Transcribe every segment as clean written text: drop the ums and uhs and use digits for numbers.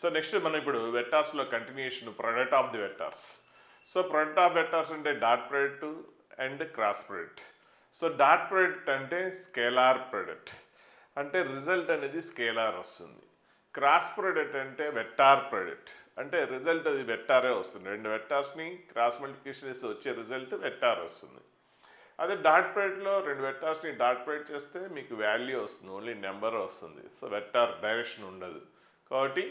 So next మనం ఇప్పుడు వెక్టార్స్లో continuation product of the vectors. So product of vectors అంటే dot product and cross product. So dot product అంటే scalar product, అంటే result అనేది scalar వస్తుంది. క్రాస్ ప్రోడక్ట్ అంటే వెక్టార్ ప్రోడక్ట్, అంటే రిజల్ట్ అది వెక్టారే వస్తుంది. రెండు వెక్టార్స్ని క్రాస్ మల్టిప్లికేషన్ చేసి వచ్చే రిజల్ట్ వెక్టార్ వస్తుంది. అదే డాట్ ప్రోడక్ట్లో రెండు వెక్టార్స్ని డాట్ ప్రోడక్ట్ చేస్తే మీకు వాల్యూ వస్తుంది, ఓన్లీ నెంబర్ వస్తుంది. సో వెక్టార్ డైరెక్షన్ ఉండదు. కాబట్టి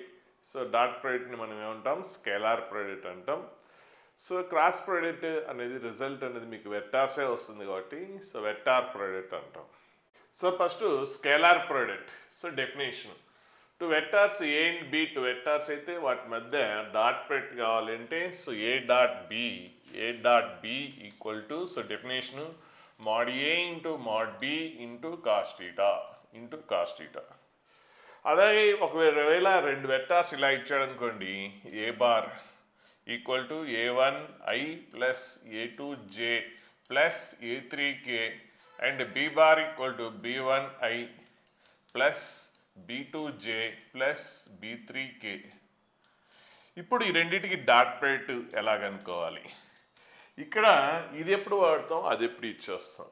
సో డాట్ ప్రోడక్ట్ని మనం ఏమంటాం, స్కేలార్ ప్రోడక్ట్ అంటాం. సో క్రాస్ ప్రోడక్ట్ అనేది రిజల్ట్ అనేది మీకు వెక్టార్సే వస్తుంది కాబట్టి సో వెక్టార్ ప్రోడక్ట్ అంటాం. So first scalar product. So definition, two vectors A and B, two vectors అయితే వాటి మధ్య డాట్ ప్రోడక్ట్ కావాలంటే so A dot B equal to, so definition mod A into mod B into cos theta. అలాగే ఒకవేళ రెండు వెక్టార్స్ ఇలా ఇచ్చాడనుకోండి, A bar equal to A1I plus A2J plus A3K and B bar equal to B1I plus B2J plus B3K. ఇప్పుడు ఈ రెండింటికి dot product ఎలాగనుకోవాలి? ఇక్కడ ఇది ఎప్పుడు వాడతాం, అది ఎప్పుడు ఇచ్చేస్తాం.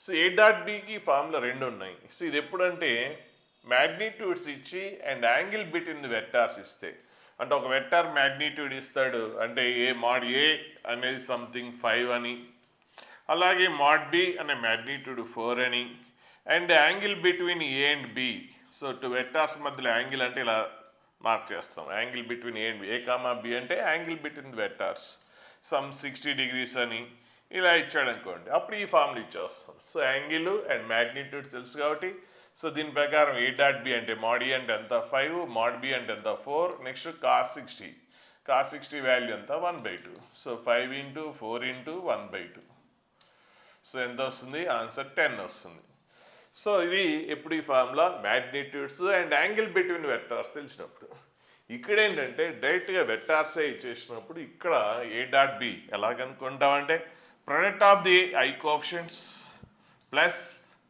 సో ఏ డాట్ బికి ఫార్ములా రెండు ఉన్నాయి. సో ఇది ఎప్పుడంటే మ్యాగ్నిట్యూడ్స్ ఇచ్చి and angle between the vectors ఇస్తే, అంటే ఒక వెక్టార్ మ్యాగ్నిట్యూడ్ ఇస్తాడు, అంటే mod A అనేది సంథింగ్ 5 అని, అలాగే mod B అనే మ్యాగ్నిట్యూడ్ 4 అని, and angle between A and B. So two vectors మధ్యలో యాంగిల్ అంటే ఇలా మార్క్ చేస్తాం, angle between A and B, A comma B అంటే angle between the vectors some 60 degrees అని ఇలా ఇచ్చాడు అనుకోండి, అప్పుడు ఈ ఫార్ములా ఇచ్చేస్తాం. సో యాంగిల్ అండ్ మ్యాగ్నిట్యూడ్ తెలుసు కాబట్టి సో దీని ప్రకారం ఏ డాట్ బి అంటే mod A అంటే ఎంత 5, mod B అంటే ఎంత 4, నెక్స్ట్ కాస్ 60 వాల్యూ ఎంత 1/2. So 5 into 4 into 1/2. సో ఎంత వస్తుంది, ఆన్సర్ 10 వస్తుంది. సో ఇది ఎప్పుడు ఈ formula magnitudes and angle between vectors తెలిసినప్పుడు. ఇక్కడ ఏంటంటే డైరెక్ట్గా వెక్టార్సే ఇచ్చేసినప్పుడు ఇక్కడ ఏ డాట్ బి ఎలా కనుక్కుంటామంటే product of the I coefficients plus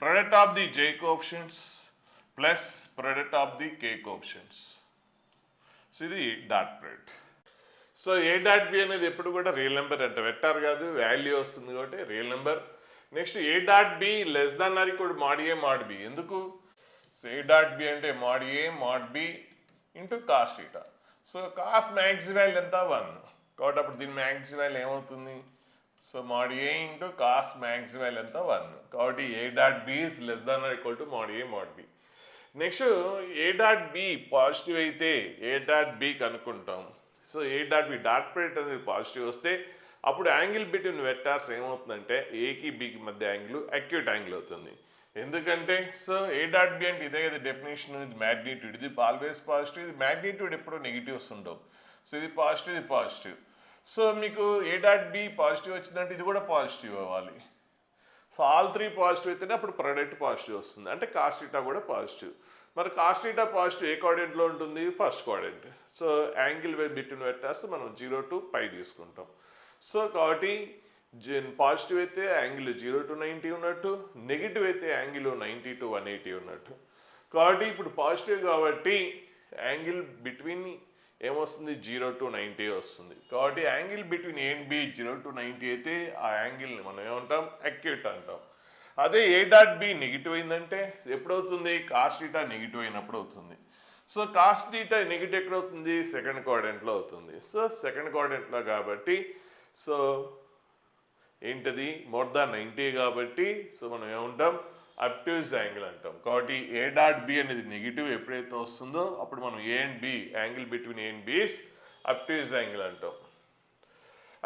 product of the J coefficients plus product of the K coefficients. So ఇది dot product. So A dot B అనేది ఎప్పుడు కూడా రియల్ నెంబర్, అంటే వెక్టార్ కాదు, వాల్యూ వస్తుంది కాబట్టి real number. Next A dot B less than or equal mod A mod B. ఎందుకు? So A dot B అంటే mod A mod B into cos theta. So cos max value ఎంత 1 కాబట్టి అప్పుడు దీని max value ఏమవుతుంది, so mod A into cos max value ఎంత 1 కాబట్టి A dot B is less than or equal to mod A mod B. Next A dot B positive అయితే A dot B కనుక్కుంటాం. So A dot B dot product అనేది positive వస్తే అప్పుడు angle between vectors ఏమవుతుందంటే ఏకి బికి మధ్య angle acute angle అవుతుంది. ఎందుకంటే సో ఏ డాట్ బి అంటే ఇదే కదా డెఫినేషన్, ఇది మ్యాగ్నిట్యూడ్, ఇది ఆల్వేస్ పాజిటివ్, ఇది మ్యాగ్నిట్యూడ్ ఎప్పుడు నెగిటివ్స్ ఉండవు. సో ఇది పాజిటివ్, ఇది పాజిటివ్. సో మీకు ఏ డాట్ బి పాజిటివ్ వచ్చిందంటే ఇది కూడా పాజిటివ్ అవ్వాలి. సో ఆల్ త్రీ పాజిటివ్ అయితేనే అప్పుడు ప్రొడక్ట్ పాజిటివ్ వస్తుంది, అంటే కాస్ థీటా కూడా పాజిటివ్. మరి కాస్ థీటా పాజిటివ్ ఏ కోఆర్డినేట్లో ఉంటుంది, first coordinate. So angle between vectors మనం 0 to π తీసుకుంటాం. సో కాబట్టి పాజిటివ్ అయితే యాంగిల్ 0 to 90 ఉన్నట్టు, నెగిటివ్ అయితే యాంగిల్ 90 to 180 ఉన్నట్టు. కాబట్టి ఇప్పుడు పాజిటివ్ కాబట్టి యాంగిల్ బిట్వీన్ ఏమొస్తుంది 0 to 90 వస్తుంది. కాబట్టి angle between A and B 0 to 90 అయితే ఆ యాంగిల్ని మనం ఏమంటాం, అక్యూట్ అంటాం. అదే ఏ డాట్ బి నెగిటివ్ అయిందంటే ఎప్పుడవుతుంది, కాస్ థీటా నెగిటివ్ అయినప్పుడు అవుతుంది. సో కాస్ థీటా నెగిటివ్ ఎక్కడ అవుతుంది, సెకండ్ కోఆర్డినేట్లో అవుతుంది. సో సెకండ్ కోఆర్డినేట్లో కాబట్టి సో ఏంటది మోర్ దాన్ 90 కాబట్టి సో మనం ఏమంటాం, అబ్ట్యూజ్ యాంగిల్ అంటాం. కాబట్టి ఏ డాట్ బి అనేది నెగిటివ్ ఎప్పుడైతే వస్తుందో అప్పుడు మనం A and B angle between A and B obtuse angle అంటాం.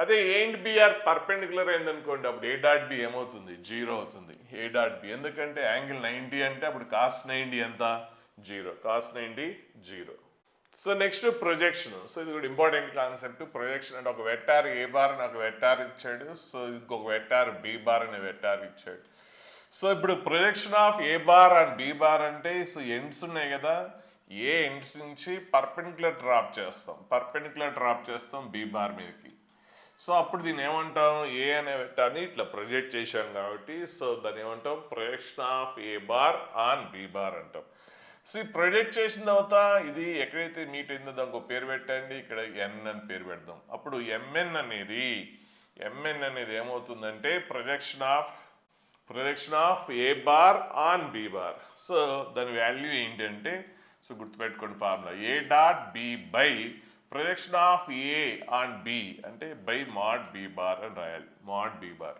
అదే A and B are perpendicular అయిందనుకోండి అప్పుడు ఏ డాట్ బి ఏమవుతుంది, 0 అవుతుంది ఏ డాట్ బి. ఎందుకంటే యాంగిల్ 90 అంటే అప్పుడు కాస్ 90 ఎంత 0, cos 90 0. So next projection. So ఇది కూడా ఇంపార్టెంట్ కాన్సెప్ట్. ప్రొజెక్షన్ అంటే ఒక వెక్టార్ ఏ బార్ అని ఒక వెక్టార్ ఇచ్చాడు, సో ఇంకొక వెక్టార్ బి బార్ అనే వెక్టార్ ఇచ్చాడు. సో ఇప్పుడు projection of A bar and B bar అంటే సో ఎండ్స్ ఉన్నాయి కదా, ఏ ఎండ్స్ నుంచి పర్పెండిక్యులర్ డ్రాప్ చేస్తాం బి బార్ మీదకి. సో అప్పుడు దీన్ని ఏమంటాం, ఏ అనే వెక్టార్ని ఇట్లా ప్రొజెక్ట్ చేశాం కాబట్టి సో దాన్ని ఏమంటాం, projection of A bar on B bar అంటాం. సో ఈ ప్రొజెక్ట్ చేసిన తర్వాత ఇది ఎక్కడైతే మీట్ అయిందో దానికి ఒక పేరు పెట్టండి, ఇక్కడ ఎన్ అని పేరు పెడదాం. అప్పుడు ఎంఎన్ అనేది ఏమవుతుందంటే projection of A bar on B bar. So దాని వాల్యూ ఏంటంటే, సో గుర్తుపెట్టుకోండి formula, A dot B by projection of A on B అంటే బై మాడ్ బి బార్ అని రాయాలి, మాడ్ బి బార్.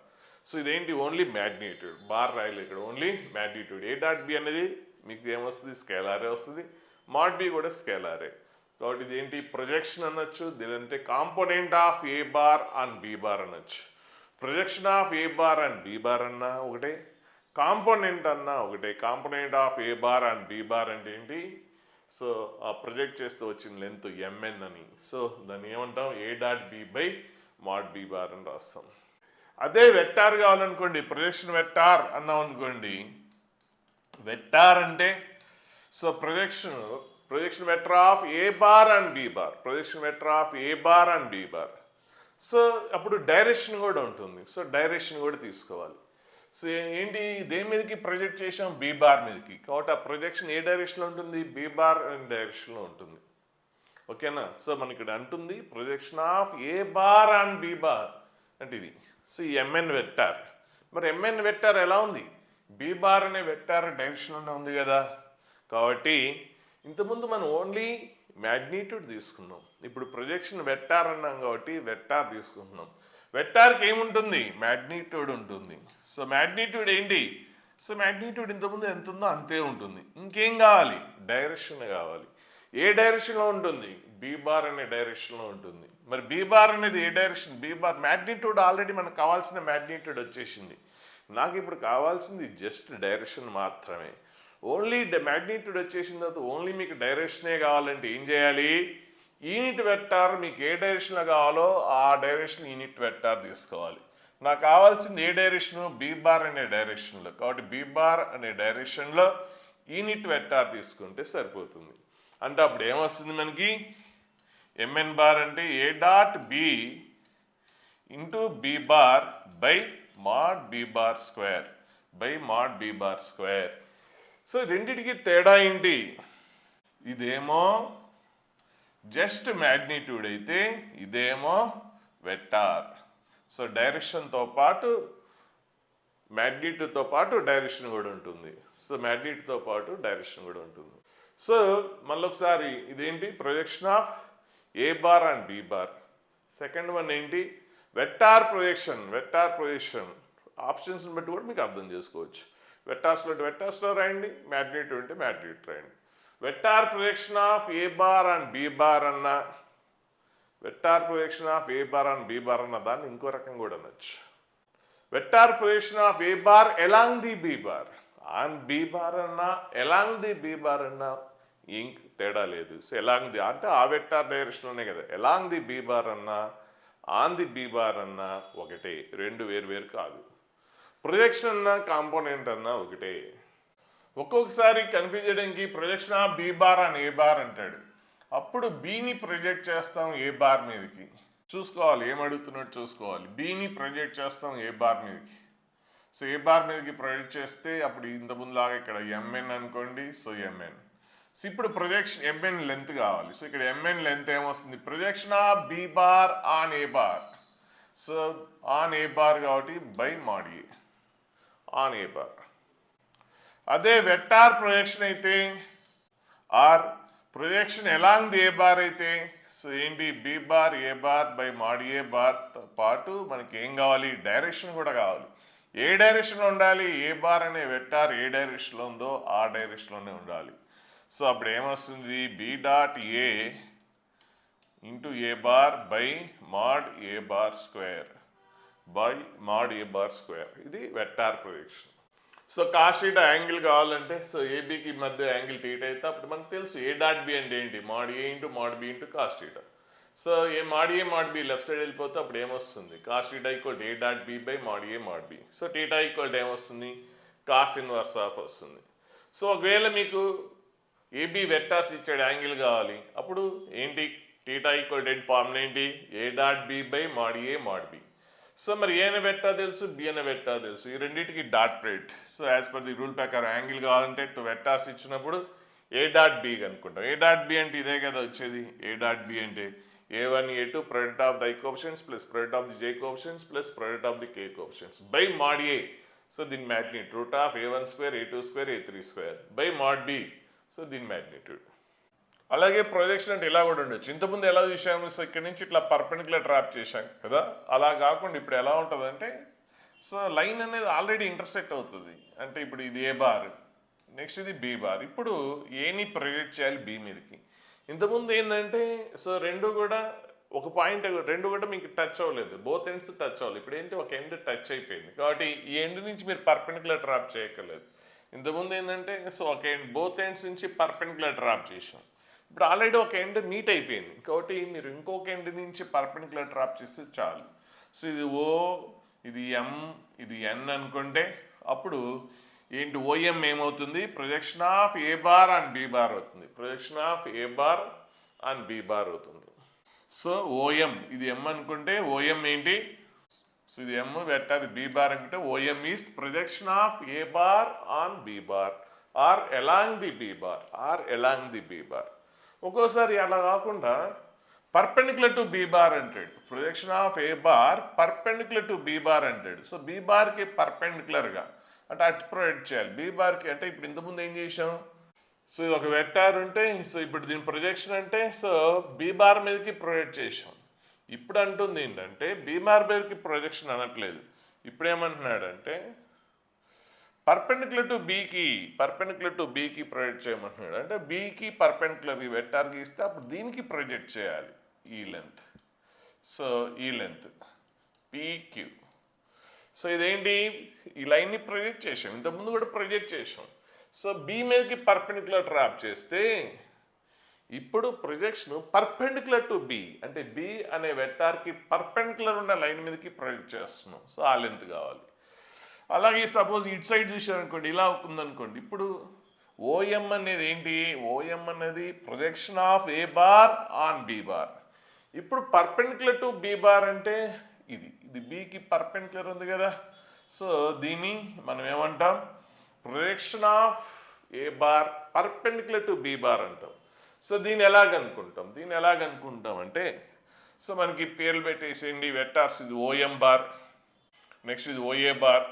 సో ఇదేంటి, ఓన్లీ మ్యాగ్నిట్యూడ్, బార్ రాయాలి ఇక్కడ, only magnitude. A dot B అనేది మీకు ఏమొస్తుంది, స్కేలారే వస్తుంది, మాడ్ బి కూడా స్కేలారే. కాబట్టి ఇదేంటి, ప్రొజెక్షన్ అనొచ్చు, దీనంటే component of A bar on B bar అనొచ్చు. Projection of A bar and B bar అన్నా ఒకటే, కాంపోనెంట్ అన్నా ఒకటే. Component of A bar and B bar అంటే ఏంటి, సో ఆ ప్రొజెక్ట్ చేస్తూ వచ్చిన లెంత్ ఎంఎన్ అని. సో దాన్ని ఏమంటాం, A dot B by mod B bar అని రాస్తాం. అదే వెక్టార్ కావాలనుకోండి, ప్రొజెక్షన్ వెక్టార్ అన్నాం అనుకోండి, వెక్టార్ అంటే so projection vector of A bar and B bar, projection vector of A bar and B bar. So అప్పుడు డైరెక్షన్ కూడా ఉంటుంది, సో డైరెక్షన్ కూడా తీసుకోవాలి. సో ఏంటి, దేని మీదకి ప్రొజెక్ట్ చేసాం, బి బార్ మీదకి, కాబట్టి ఆ ప్రొజెక్షన్ ఏ డైరెక్షన్లో ఉంటుంది, బి బార్ అనే డైరెక్షన్లో ఉంటుంది. ఓకేనా. సో మనకి ఇక్కడ అంటుంది projection of A bar and B bar అంటే ఇది. సో ఈ ఎంఎన్ వెక్టార్, మరి ఎంఎన్ వెక్టార్ ఎలా ఉంది, బి బార్ అనే వెక్టార్ డైరెక్షన్లోనే ఉంది కదా. కాబట్టి ఇంతకుముందు మనం ఓన్లీ మ్యాగ్నిట్యూడ్ తీసుకున్నాం, ఇప్పుడు ప్రొజెక్షన్ వెక్టార్ అన్నాం కాబట్టి వెక్టార్ తీసుకుంటున్నాం. వెక్టార్కి ఏముంటుంది, మ్యాగ్నిట్యూడ్ ఉంటుంది. సో మ్యాగ్నిట్యూడ్ ఏంటి, సో మ్యాగ్నిట్యూడ్ ఇంతకుముందు ఎంత ఉందో అంతే ఉంటుంది. ఇంకేం కావాలి, డైరెక్షన్ కావాలి. ఏ డైరెక్షన్లో ఉంటుంది, బి బార్ అనే డైరెక్షన్లో ఉంటుంది. మరి బి బార్ అనేది ఏ direction, B bar magnitude already మనకు కావాల్సిన మ్యాగ్నిట్యూడ్ వచ్చేసింది. నాకు ఇప్పుడు కావాల్సింది జస్ట్ డైరెక్షన్ మాత్రమే. ఓన్లీ మ్యాగ్నిట్యూడ్ వచ్చేసిన తర్వాత ఓన్లీ మీకు డైరెక్షనే కావాలంటే ఏం చేయాలి, యూనిట్ వెక్టార్ మీకు ఏ డైరెక్షన్లో కావాలో ఆ డైరెక్షన్ యూనిట్ వెక్టార్ తీసుకోవాలి. నాకు కావాల్సింది ఏ డైరెక్షను, బి బార్ అనే డైరెక్షన్లో, కాబట్టి బి బార్ అనే డైరెక్షన్లో యూనిట్ వెక్టార్ తీసుకుంటే సరిపోతుంది. అంటే అప్పుడు ఏమొస్తుంది మనకి, ఎంఎన్ బార్ అంటే A dot B into B bar by mod B bar square by mod B bar square. So రెండిటికి తేడా ఏంటి, ఇదేమో జస్ట్ మ్యాగ్నిట్యూడ్ అయితే ఇదేమో వెక్టార్. సో డైరెక్షన్తో పాటు మ్యాగ్నిట్యూడ్తో పాటు డైరెక్షన్ కూడా ఉంటుంది. సో మ్యాగ్నిట్యూడ్తో పాటు డైరెక్షన్ కూడా ఉంటుంది. సో మళ్ళొకసారి ఇదేంటి, projection of A bar and B bar. Second one ఏంటి, వెక్టార్ ప్రొజెక్షన్ ఆప్షన్స్ని బట్టి కూడా మీకు అర్థం చేసుకోవచ్చు. వెక్టార్స్లో రాయండి, మ్యాగ్నిట్యూడ్ అంటే మ్యాగ్నిట్యూడ్ రాయండి. Vector projection of A bar and B bar అన్న, vector projection of A bar and B bar అన్న దాన్ని ఇంకో రకం కూడా అనొచ్చు. Vector projection of A bar along the B bar on B bar అన్న, ఎలాంగ్ ది బి బార్ అన్న ఇంక తేడా లేదు. సో ఎలాంగ్ ది అంటే ఆ వెక్టార్ డైరెక్షన్లోనే కదా, ఎలాంగ్ ది బి బార్ అన్న ఆన్ ది బి బార్ అన్న ఒకటే, రెండు వేరు కాదు. ప్రొజెక్షన్ అన్న కాంపోనెంట్ అన్న ఒకటే. ఒక్కొక్కసారి కన్ఫ్యూజ్ చేయడానికి ప్రొజెక్షన్ ఆఫ్ బి బార్ అని ఏ బార్ అంటాడు, అప్పుడు బిని ప్రొజెక్ట్ చేస్తాం ఏ బార్ మీదకి. చూసుకోవాలి ఏమడుగుతున్నట్టు చూసుకోవాలి. బిని ప్రొజెక్ట్ చేస్తాం ఏ బార్ మీదకి. సో ఏ బార్ మీదకి ప్రొజెక్ట్ చేస్తే అప్పుడు ఇంతకుముందులాగా ఇక్కడ ఎంఎన్ అనుకోండి, సో ఎంఎన్. సో ఇప్పుడు ప్రొజెక్షన్ ఎంఎన్ లెంత్ కావాలి. సో ఇక్కడ ఎంఎన్ లెంత్ ఏమొస్తుంది, projection of B bar on A bar. So on A bar కాబట్టి by mod A on A bar. అదే వెక్టార్ ప్రొజెక్షన్ అయితే or projection along the A bar అయితే, so ఏంటి, B bar A bar by mod A బార్తో పాటు మనకి ఏం కావాలి, direction కూడా కావాలి. ఏ డైరెక్షన్లో ఉండాలి, ఏ బార్ అనే వెక్టార్ ఏ డైరెక్షన్లో ఉందో ఆ డైరెక్షన్లోనే ఉండాలి. సో అప్పుడు ఏమొస్తుంది, B dot A into A bar by mod A bar square by mod A bar square. ఇది vector projection. So cos theta angle కావాలంటే, సో ఏబికి మధ్య యాంగిల్ థీటా అయితే అప్పుడు మనకు తెలుసు ఏ డాట్ బి అంటే ఏంటి, mod A into mod B into cos theta. So mod B left side వెళ్ళిపోతే అప్పుడు ఏమొస్తుంది, cos theta equal A dot B by mod B. So theta equal ఏమొస్తుంది, కాస్ ఇన్వర్స్ ఆఫ్ వస్తుంది. సో ఒకవేళ మీకు AB vectors ఇచ్చాడు, angle కావాలి, అప్పుడు ఏంటి, థీటా ఈక్వల్ ఫార్ములా ఏంటి, A dot B by mod B. So మరి ఏ అనే వెక్టార్ తెలుసు, బి అనే వెక్టార్ తెలుసు, ఈ రెండింటికి dot product. So as per the rule ప్రకారం యాంగిల్ కావాలంటే టూ వెక్టార్స్ ఇచ్చినప్పుడు ఏ డాట్ బి అనుకుంటాం. ఏ డాట్ బి అంటే ఇదే కదా వచ్చేది. ఏ డాట్ బి అంటే A1 A2 product of the I coefficients plus product of the J coefficients plus product of the K coefficients by mod A. So దీని magnitude root of A1 square A2 square A3 square by mod B. So దీని magnitude. అలాగే projection అంటే ఇలా కూడా ఉండొచ్చు. ఇంతకుముందు ఎలా చూసాము, సో ఇక్కడ నుంచి ఇట్లా పర్పెండిక్యులర్ ట్రాప్ చేశాం కదా, అలా కాకుండా ఇప్పుడు ఎలా ఉంటుందంటే, సో లైన్ అనేది ఆల్రెడీ ఇంటర్సెక్ట్ అవుతుంది. అంటే ఇప్పుడు ఇది ఏ బార్, నెక్స్ట్ ఇది బి బార్. ఇప్పుడు ఏని ప్రొజెక్ట్ చేయాలి బి మీదకి. ఇంతకుముందు ఏంటంటే, సో రెండు కూడా ఒక పాయింట్, రెండు కూడా మీకు టచ్ అవ్వలేదు, బోత్ ఎండ్స్ టచ్ అవ్వాలి. ఇప్పుడు ఏంటి, ఒక ఎండ్ టచ్ అయిపోయింది కాబట్టి ఈ ఎండ్ నుంచి మీరు పర్పెండిక్యులర్ ట్రాప్ చేయక్కర్లేదు. ఇంతకుముందు ఏంటంటే, సో ఒక ఎండ్ బోత్ ఎండ్స్ నుంచి పర్పెండిక్యులర్ ట్రాప్ చేసాం. ఇప్పుడు ఆల్రెడీ ఒక ఎండ్ మీట్ అయిపోయింది కాబట్టి మీరు ఇంకొక ఎండ్ నుంచి పర్పెండిక్యులర్ ట్రాప్ చేస్తే చాలు. సో ఇది ఓ, ఇది ఎం, ఇది ఎన్ అనుకుంటే అప్పుడు ఏంటి, ఓఎం ఏమవుతుంది, projection of A bar and B bar అవుతుంది. Projection of A bar and B bar అవుతుంది. సో ఓఎం ఇది ఎం అనుకుంటే ఓఎం ఏంటి, సో ఇది ఎం వెక్టర్, బి బార్ అనుకుంటే OM is projection of A bar on B bar or along the B bar or along the B bar. ఒక్కోసారి అలా కాకుండా perpendicular to B bar అంటాడు, projection of A bar perpendicular to B bar అంటాడు. So B బార్కి పర్పెండిక్యులర్గా అంటే అటు project చేయాలి. B బార్కి అంటే ఇప్పుడు ఇంతకుముందు ఏం చేసాం, సో ఇది ఒక వెక్టార్ ఉంటే, సో ఇప్పుడు దీని ప్రొజెక్షన్ అంటే సో బి బార్ మీదకి ప్రొజెక్ట్ చేసాం. ఇప్పుడు అంటుంది ఏంటంటే బి బార్ మీదకి ప్రొజెక్షన్ అనట్లేదు, ఇప్పుడు ఏమంటున్నాడంటే పర్పెండిక్యులర్ టు బీకి ప్రొజెక్ట్ చేయమంటున్నాడు. అంటే బీకి పర్పెండిక్యులర్ ఈ వెక్టార్కి ఇస్తే అప్పుడు దీనికి ప్రొజెక్ట్ చేయాలి ఈ లెంత్. సో ఈ లెంత్ పీక్యూ. సో ఇదేంటి, ఈ లైన్ని ప్రొజెక్ట్ చేసాం, ఇంతకుముందు కూడా ప్రొజెక్ట్ చేసాం. సో బి మీదకి పర్పెండిక్యులర్ ట్రాప్ చేస్తే ఇప్పుడు ప్రొజెక్షన్ పర్పెండిక్యులర్ టు బి అంటే బి అనే వెక్టార్కి పర్పెండిక్యులర్ ఉన్న లైన్ మీదకి ప్రొజెక్ట్ చేస్తున్నాం. సో ఆ లెంత్ కావాలి. అలాగే సపోజ్ ఇటు సైడ్ చూసారనుకోండి, ఇలా ఉందనుకోండి, ఇప్పుడు ఓఎం అనేది ఏంటి, ఓఎం అనేది projection of A bar on B bar. ఇప్పుడు పర్పెండిక్యులర్ టు బి బార్ అంటే ఇది బీకి పర్పెండిక్యులర్ ఉంది కదా, సో దీన్ని మనం ఏమంటాం, projection of A bar perpendicular to B bar అంటాం. సో దీన్ని ఎలాగనుకుంటాం అంటే, సో మనకి పేర్లు పెట్టేసేయండి, వెక్టార్స్ ఇది ఓఎం బార్, నెక్స్ట్ ఇది ఓఏ బార్,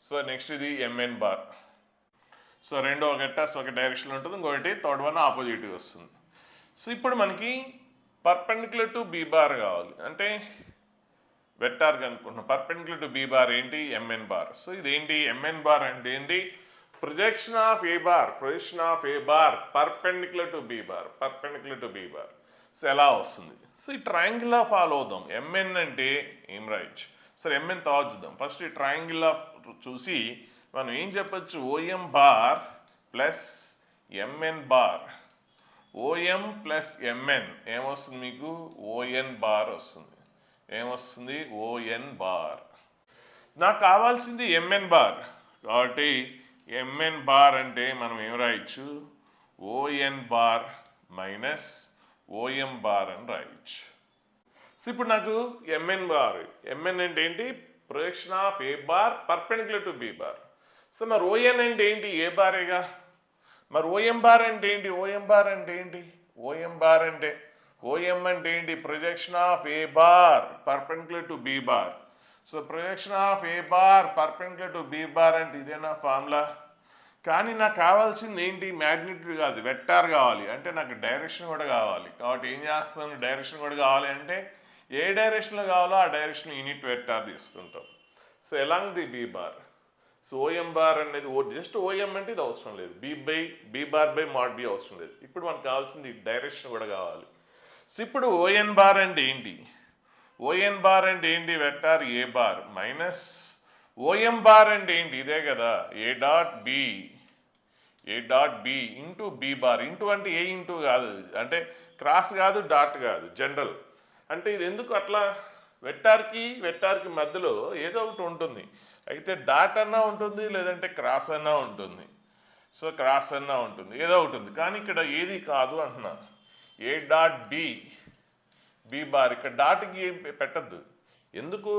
సో నెక్స్ట్ ఇది ఎంఎన్ బార్. సో రెండో వెక్టార్స్ ఒక డైరెక్షన్లో ఉంటుంది, ఇంకొకటి థర్డ్ వన్ ఆపోజిట్గా వస్తుంది. సో ఇప్పుడు మనకి పర్పెండిక్యులర్ టు బి బార్ కావాలి అంటే వెక్టార్గా అనుకుంటున్నాం. పర్పెండిక్యులర్ టు బి బార్ ఏంటి, ఎంఎన్ బార్. సో ఇదేంటి, ఎంఎన్ బార్ అంటే ఏంటి, projection of A bar perpendicular to B bar. So ఎలా వస్తుంది, సో ఈ ట్రయాంగిల్ ఆఫ్ ఫాలో అవుదాం. ఎంఎన్ అంటే ఏం రాయొచ్చు, సరే ఎంఎన్ తర్వాత చూద్దాం. ఫస్ట్ ఈ ట్రయాంగిల్ ఆఫ్ చూసి మనం ఏం చెప్పచ్చు, OM bar plus MN bar. OM plus MN ఏమొస్తుంది మీకు, ఓఎన్ బార్ వస్తుంది. ఏమొస్తుంది, ఓఎన్ బార్. నాకు కావాల్సింది ఎంఎన్ బార్ కాబట్టి ఎంఎన్ బార్ అంటే మనం ఏం రాయొచ్చు, ఓఎన్ బార్ మైనస్ ఓఎం బార్ అని రాయొచ్చు. సో ఇప్పుడు నాకు ఎంఎన్ అంటే ఏంటి, projection of A bar perpendicular to B bar. So మరి ఓఎన్ అంటే ఏంటి, ఏ బారేగా. మరి ఓఎం బార్ అంటే ఏంటి, ఓఎం అంటే ఏంటి, projection of A bar perpendicular to B bar. So projection of A bar perpendicular to B bar అంటే ఇదేనా ఫార్ములా. కానీ నాకు కావాల్సింది ఏంటి, మ్యాగ్నిట్యూడ్ కాదు, వెక్టార్ కావాలి. అంటే నాకు డైరెక్షన్ కూడా కావాలి. కాబట్టి ఏం చేస్తాను, డైరెక్షన్ కూడా కావాలి అంటే ఏ డైరెక్షన్లో కావాలో ఆ డైరెక్షన్ యూనిట్ వెక్టార్ తీసుకుంటాం. So along the B bar. So OM bar అనేది జస్ట్ ఓఎం అంటే ఇది అవసరం లేదు, B bar by mod B అవసరం లేదు. ఇప్పుడు మనకు కావాల్సింది డైరెక్షన్ కూడా కావాలి. సో ఇప్పుడు ఓఎన్ బార్ అంటే ఏంటి, vector A bar minus OM bar అంటే ఏంటి, ఇదే కదా, A dot B into B bar. Into అంటే ఏ ఇంటూ కాదు, అంటే క్రాస్ కాదు, డాట్ కాదు, జనరల్. అంటే ఇది ఎందుకు అట్లా, వెక్టార్కి మధ్యలో ఏదో ఒకటి ఉంటుంది, అయితే డాట్ అన్నా ఉంటుంది లేదంటే క్రాస్ అన్నా ఉంటుంది. సో క్రాస్ అన్నా ఉంటుంది, ఏదో ఉంటుంది. కానీ ఇక్కడ ఏది కాదు అంటున్నా, ఏ డాట్ బి బార్. ఇక్కడ డాట్కి పెట్టద్దు, ఎందుకు,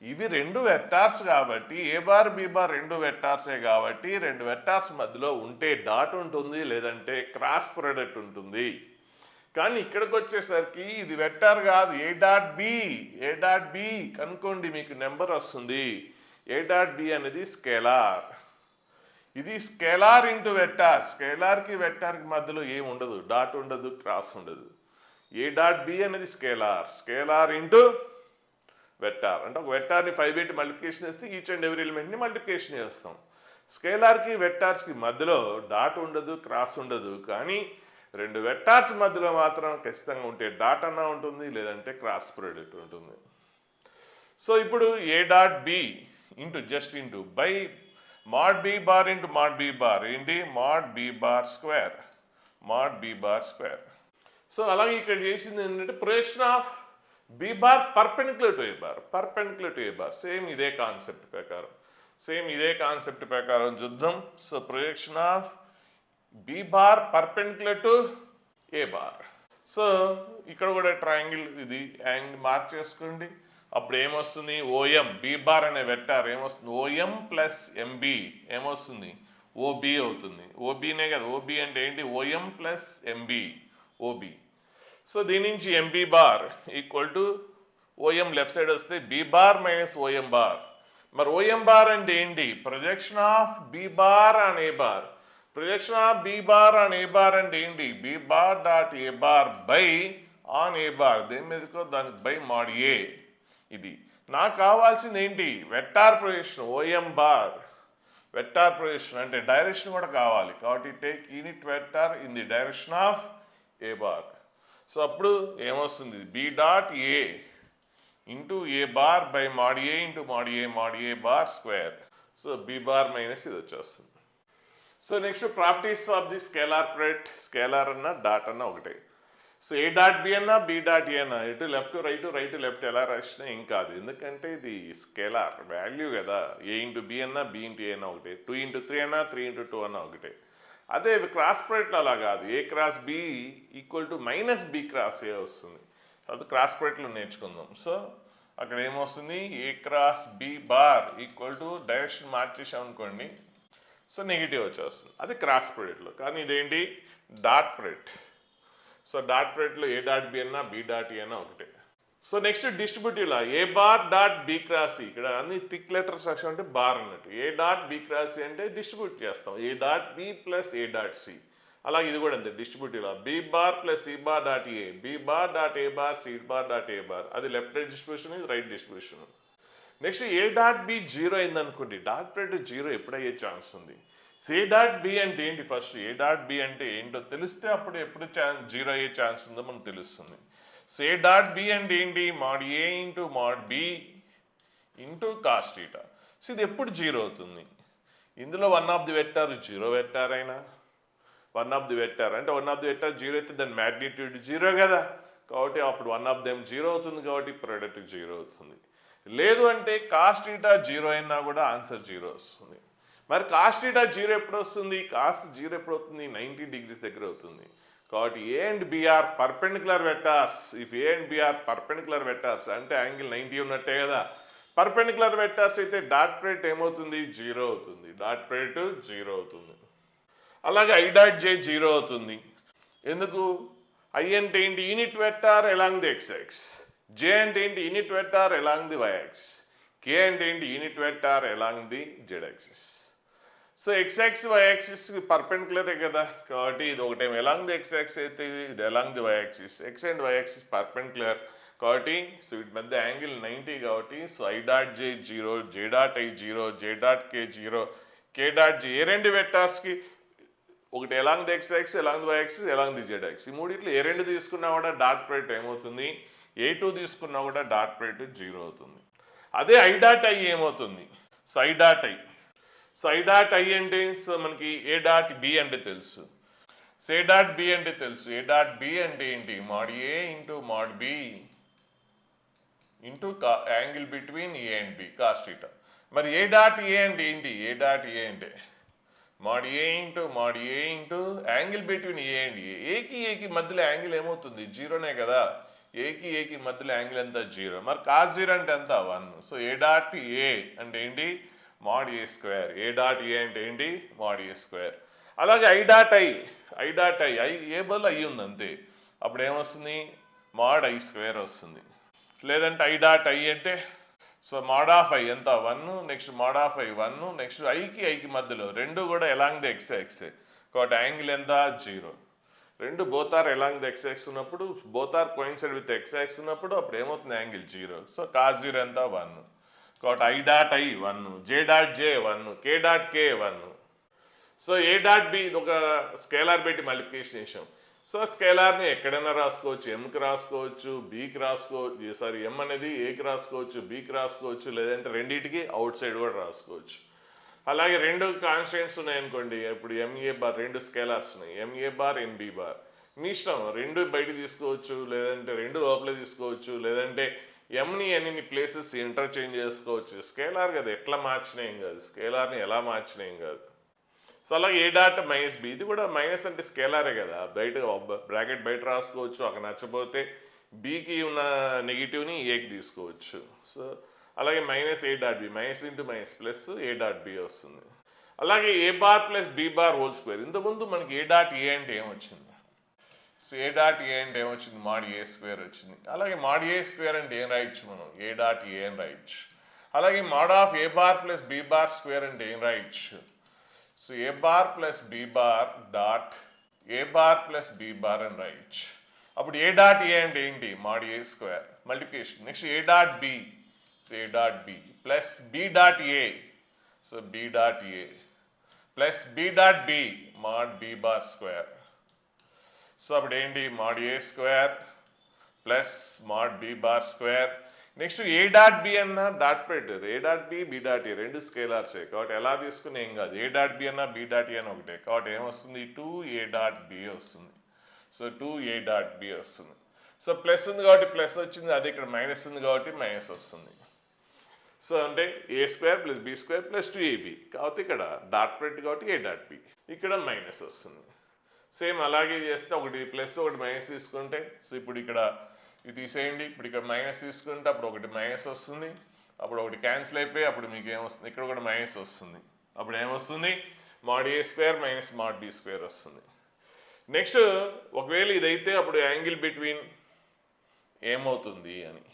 ఇవి రెండు వెక్టార్స్ కాబట్టి ఏ బార్ బి బార్ రెండు వెక్టార్సే కాబట్టి రెండు వెక్టార్స్ మధ్యలో ఉంటే డాట్ ఉంటుంది, లేదంటే క్రాస్ ప్రొడక్ట్ ఉంటుంది. కానీ ఇక్కడికి వచ్చేసరికి ఇది వెక్టార్ కాదు, ఏ డాట్ బి కనుక్కోండి, మీకు నెంబర్ వస్తుంది. ఏ డాట్ బి అనేది స్కేలార్. ఇది స్కేలార్ ఇంటూ వెక్టార్. స్కేలార్కి వెక్టార్కి మధ్యలో ఏమి ఉండదు, డాట్ ఉండదు, క్రాస్ ఉండదు. ఏ డాట్ బి అనేది స్కేలార్ ఇంటూ వెక్టార్. అంటే ఒక వెక్టార్ని 5 పెట్టి మల్టిప్లికేషన్ చేస్తే ఈచ్ అండ్ ఎవ్రీ ఎలిమెంట్ని మల్టిప్లికేషన్ చేస్తాం. స్కేలార్కి వెక్టార్స్కి మధ్యలో డాట్ ఉండదు, క్రాస్ ఉండదు. కానీ రెండు వెక్టార్స్ మధ్యలో మాత్రం ఖచ్చితంగా ఉంటే డాట్ అన్నా ఉంటుంది, లేదంటే క్రాస్ ప్రొడక్ట్ ఉంటుంది. సో ఇప్పుడు A dot B into by mod b bar into mod b bar ఏంటి mod b bar square. So అలాగే ఇక్కడ చేసింది ఏంటంటే projection of b bar perpendicular to a bar. Same ఇదే కాన్సెప్ట్ ప్రకారం చూద్దాం. So projection of b bar perpendicular to a bar. So ఇక్కడ కూడా ట్రయాంగిల్ ఇది యాంగిల్ మార్క్ చేసుకోండి. అప్పుడు ఏమొస్తుంది, ఓఎం బి బార్ అనే వెక్టార్ ఏమొస్తుంది, ఓఎం ప్లస్ ఎంబి ఏమొస్తుంది, ఓబి అవుతుంది. ఓబీనే కదా, ఓబి అంటే ఏంటి, OM plus MB, OB. So దీని నుంచి MB bar equal to OM left side వస్తే B bar minus OM bar. మరి ఓఎం బార్ అంటే ఏంటి, projection of B bar on A bar. Projection of B bar on A bar అంటే ఏంటి, B bar dot A bar by on A bar. దేని మీదకో దానికి by mod ఏ. ఇది నాకు కావాల్సింది ఏంటి, vector projection OM bar. Vector projection అంటే డైరెక్షన్ కూడా కావాలి కాబట్టి take unit vector in the direction of A bar. So అప్పుడు ఏమొస్తుంది, B dot A into A bar by mod A into mod A bar square. So B bar minus ఇది వచ్చేస్తుంది. So next properties of the scalar product. Scalar అన్న dot అన్న ఒకటే. So A dot B అన్నా B dot A అన్నా ఇటు left right left ఎలా రాసినా ఏం కాదు, ఎందుకంటే ఇది స్కేలార్ వాల్యూ కదా. ఏ ఇంటూ బి అన్నా బి ఇంటూ ఏ అన్నా ఒకటే, 2 ఇంటూ 3 అన్నా 3 ఇంటూ 2 అన్నా ఒకటే. అదే క్రాస్ ప్రొడక్ట్లో అలా కాదు, A cross B equal to minus B cross A వస్తుంది. అది క్రాస్ ప్రొడక్ట్లో నేర్చుకుందాం. సో అక్కడ ఏమొస్తుంది, A cross B bar equal to direction మార్చేసాం అనుకోండి, సో నెగిటివ్ వచ్చేస్తుంది. అది క్రాస్ ప్రొడక్ట్లో. కానీ ఇదేంటి, డాట్ ప్రొడక్ట్. సో డాట్ ప్రొడక్ట్లో ఏ డాట్ బి అన్నా బి డాట్ ఏ అన్నా ఒకటే. సో నెక్స్ట్ డిస్ట్రిబ్యూటివ్లా A bar dot B cross C. ఇక్కడ అన్ని థిక్ లెటర్స్ అంటే బార్ అన్నట్టు. A dot B cross C అంటే డిస్ట్రిబ్యూట్ చేస్తాం, A dot B plus A dot C. అలాగే ఇది కూడా అంతే, డిస్ట్రిబ్యూటివ్లా B bar plus C bar dot A, B bar dot A bar C bar dot A bar. అది left distribution, ఇది right distribution. Next A dot B zero అయిందనుకోండి, dot product zero ఎప్పుడయ్యే chance ఉంది. సో ఏ డాట్ బి అంటే ఏంటి, first ఏ dot B అంటే ఏంటో తెలిస్తే అప్పుడు ఎప్పుడు జీరో అయ్యే ఛాన్స్ ఉందో మనకు తెలుస్తుంది. సో ఏ డాట్ బి అంటే ఏంటి, mod A into mod B into cos theta. So ఇది ఎప్పుడు జీరో అవుతుంది, ఇందులో one of the vector zero vector అయినా, వన్ ఆఫ్ ది వెక్టార్ అంటే one of the vector zero అయితే దాని మ్యాగ్నిట్యూడ్ జీరో కదా, కాబట్టి అప్పుడు వన్ ఆఫ్ దెమ్ జీరో అవుతుంది, కాబట్టి ప్రొడక్ట్ జీరో అవుతుంది. లేదు అంటే కాస్ థీటా జీరో అయినా కూడా ఆన్సర్ జీరో వస్తుంది. మరి కాస్ థీటా జీరో ఎప్పుడు వస్తుంది, కాస్ జీరో ఎప్పుడు అవుతుంది, 90 డిగ్రీస్ దగ్గర అవుతుంది. కాబట్టి A and B are perpendicular vectors. If A and B are perpendicular vectors అంటే యాంగిల్ 90 ఉన్నట్టే కదా. పర్పెండిక్యులర్ వెక్టార్స్ అయితే డాట్ ప్రొడక్ట్ ఏమవుతుంది, జీరో అవుతుంది. డాట్ ప్రొడక్ట్ జీరో అవుతుంది. అలాగే ఐ డాట్ జే జీరో అవుతుంది. ఎందుకు, ఐ అంటే ఏంటి, unit vector along the X axis. J అంటే ఏంటి, unit vector along the Y axis. K అంటే ఏంటి, unit vector along the Z axis. So X axis Y axis పర్పెండిక్యులరే కదా, కాబట్టి ఇది ఒకటేమో ఎలాంగ్ ది ఎక్స్ యాక్సిస్ అయితే ఇది along the Y axis. X and Y axis perpendicular కాబట్టి సో వీటి మధ్య యాంగిల్ 90 కాబట్టి so I dot J zero, J dot I zero, J dot K zero, K dot J. ఏ రెండు వెక్టార్స్కి ఒకటి along the X axis, along the Y axis, along the Z axis. ఈ మూడిట్లో ఏ రెండు తీసుకున్నా కూడా డాట్ ప్రొడక్ట్ ఏమవుతుంది, ఏ2 తీసుకున్నా కూడా డాట్ ప్రొడక్ట్ జీరో అవుతుంది. అదే ఐ డాట్ ఐ ఏమవుతుంది, so I dot I. So I dot I అంటే సో మనకి ఏ డాట్ బి అంటే తెలుసు. సో ఏ డాట్ బి అంటే తెలుసు. ఏ డాట్ బి అంటే ఏంటి, mod A into mod B into angle between A and B cos theta. మరి ఏ డాట్ ఏ అంటే ఏంటి, ఏ డాట్ ఏ అంటే mod a into angle between A and ఏకి మధ్యలో యాంగిల్ ఏమవుతుంది జీరోనే కదా. ఏకి మధ్యలో యాంగిల్ ఎంత జీరో. మరి కాస్ జీరో అంటే ఎంత 1. సో ఏ డాట్ ఏ అంటే ఏంటి mod a square. A dot A అంటే ఏంటి mod a స్క్వేర్. అలాగే ఐ డాట్ ఐ ఏ బదులు ఐ ఉంది అంతే. అప్పుడు ఏమొస్తుంది mod i స్క్వేర్ వస్తుంది. లేదంటే ఐ డాట్ ఐ అంటే సో mod ఆఫ్ ఐ ఎంత 1, next mod of I 1, next ఐకి మధ్యలో రెండు కూడా ఎలాంగ్ ది ఎక్సే కాబట్టి యాంగిల్ ఎంత 0. రెండు both are along the X ఉన్నప్పుడు, both are coincide with X ఉన్నప్పుడు అప్పుడు ఏమవుతుంది యాంగిల్ 0. సో కాస్ 0 ఎంత 1 కాబట్టి I dot I 1, J dot J 1, K dot K 1. So A dot B ఇది ఒక స్కేలార్ పెట్టి మల్టిప్లికేషన్ చేసాం. సో స్కేలార్ని ఎక్కడైనా రాసుకోవచ్చు, ఎంకి రాసుకోవచ్చు, బీకి రాసుకోవచ్చు, సారీ ఎం అనేది ఏకి రాసుకోవచ్చు, బీకి రాసుకోవచ్చు, లేదంటే రెండింటికి అవుట్ సైడ్ కూడా రాసుకోవచ్చు. అలాగే రెండు కాన్స్టెంట్స్ ఉన్నాయనుకోండి, ఇప్పుడు ఎంఏ బార్ రెండు స్కేలార్స్ ఉన్నాయి, ఎంఏ బార్ ఎంబీ బార్ మీ ఇష్టం, రెండు బయట తీసుకోవచ్చు, లేదంటే రెండు లోపలే తీసుకోవచ్చు, లేదంటే ఎంని ఎన్ని ప్లేసెస్ ఇంటర్చేంజ్ చేసుకోవచ్చు. స్కేలార్ కదా ఎట్లా మార్చినా ఏం కాదు, స్కేలార్ని ఎలా మార్చినా ఏం కాదు. సో అలాగే ఏ డాట్ మైనస్ బి ఇది కూడా మైనస్ అంటే స్కేలారే కదా, బయట బ్రాకెట్ బయట రాసుకోవచ్చు, అక్కడ నచ్చపోతే బీకి ఉన్న నెగిటివ్ని ఏకి తీసుకోవచ్చు. సో అలాగే minus A dot B minus into minus plus A dot B వస్తుంది. అలాగే A bar plus B bar whole square. ఇంతకుముందు మనకి ఏ డాట్ ఏ అంటే ఏమొచ్చింది, సో ఏ డాట్ ఏ అంటే ఏమొచ్చింది mod ఏ స్క్వేర్ వచ్చింది. అలాగే mod ఏ స్క్వేర్ అంటే ఏం రాయొచ్చు మనం ఏ డాట్ ఏ అని రాయొచ్చు. అలాగే mod of A bar plus B bar square అంటే ఏం రాయొచ్చు, so A bar plus B bar dot A bar plus B bar అని రాయొచ్చు. అప్పుడు ఏ డాట్ ఏ అంటే ఏంటి mod A square multiplication. Next A dot B, so A dot B plus B dot A, so B dot A plus B dot B mod B bar square. So అప్పుడు ఏంటి mod A square plus mod B bar square. Next A dot B అన్న dot పెట్టారు, A dot B B dot A రెండు స్కేలార్సే కాబట్టి ఎలా తీసుకుని ఏం కాదు, ఏ డాట్ బి అన్న బి డాట్ ఏ అని ఒకటే కాబట్టి ఏమొస్తుంది 2a డాట్ బి వస్తుంది. సో 2a డాట్ బి వస్తుంది. సో ప్లస్ ఉంది కాబట్టి ప్లస్ వచ్చింది, అదే ఇక్కడ మైనస్ ఉంది కాబట్టి మైనస్ వస్తుంది. సో అంటే A square plus B square plus 2ab కాబట్టి ఇక్కడ డాట్ ప్రెట్ కాబట్టి ఏ డాట్ బి, ఇక్కడ మైనస్ వస్తుంది. సేమ్ అలాగే చేస్తే ఒకటి ప్లస్ ఒకటి మైనస్ తీసుకుంటే, సో ఇప్పుడు ఇక్కడ ఇది తీసేయండి, ఇప్పుడు ఇక్కడ మైనస్ తీసుకుంటే అప్పుడు ఒకటి మైనస్ వస్తుంది, అప్పుడు ఒకటి క్యాన్సిల్ అయిపోయి అప్పుడు మీకు ఏమొస్తుంది ఇక్కడ కూడా మైనస్ వస్తుంది. అప్పుడు ఏమొస్తుంది mod A square minus mod B square వస్తుంది. నెక్స్ట్ ఒకవేళ ఇదైతే అప్పుడు యాంగిల్ బిట్వీన్ ఏమవుతుంది అని,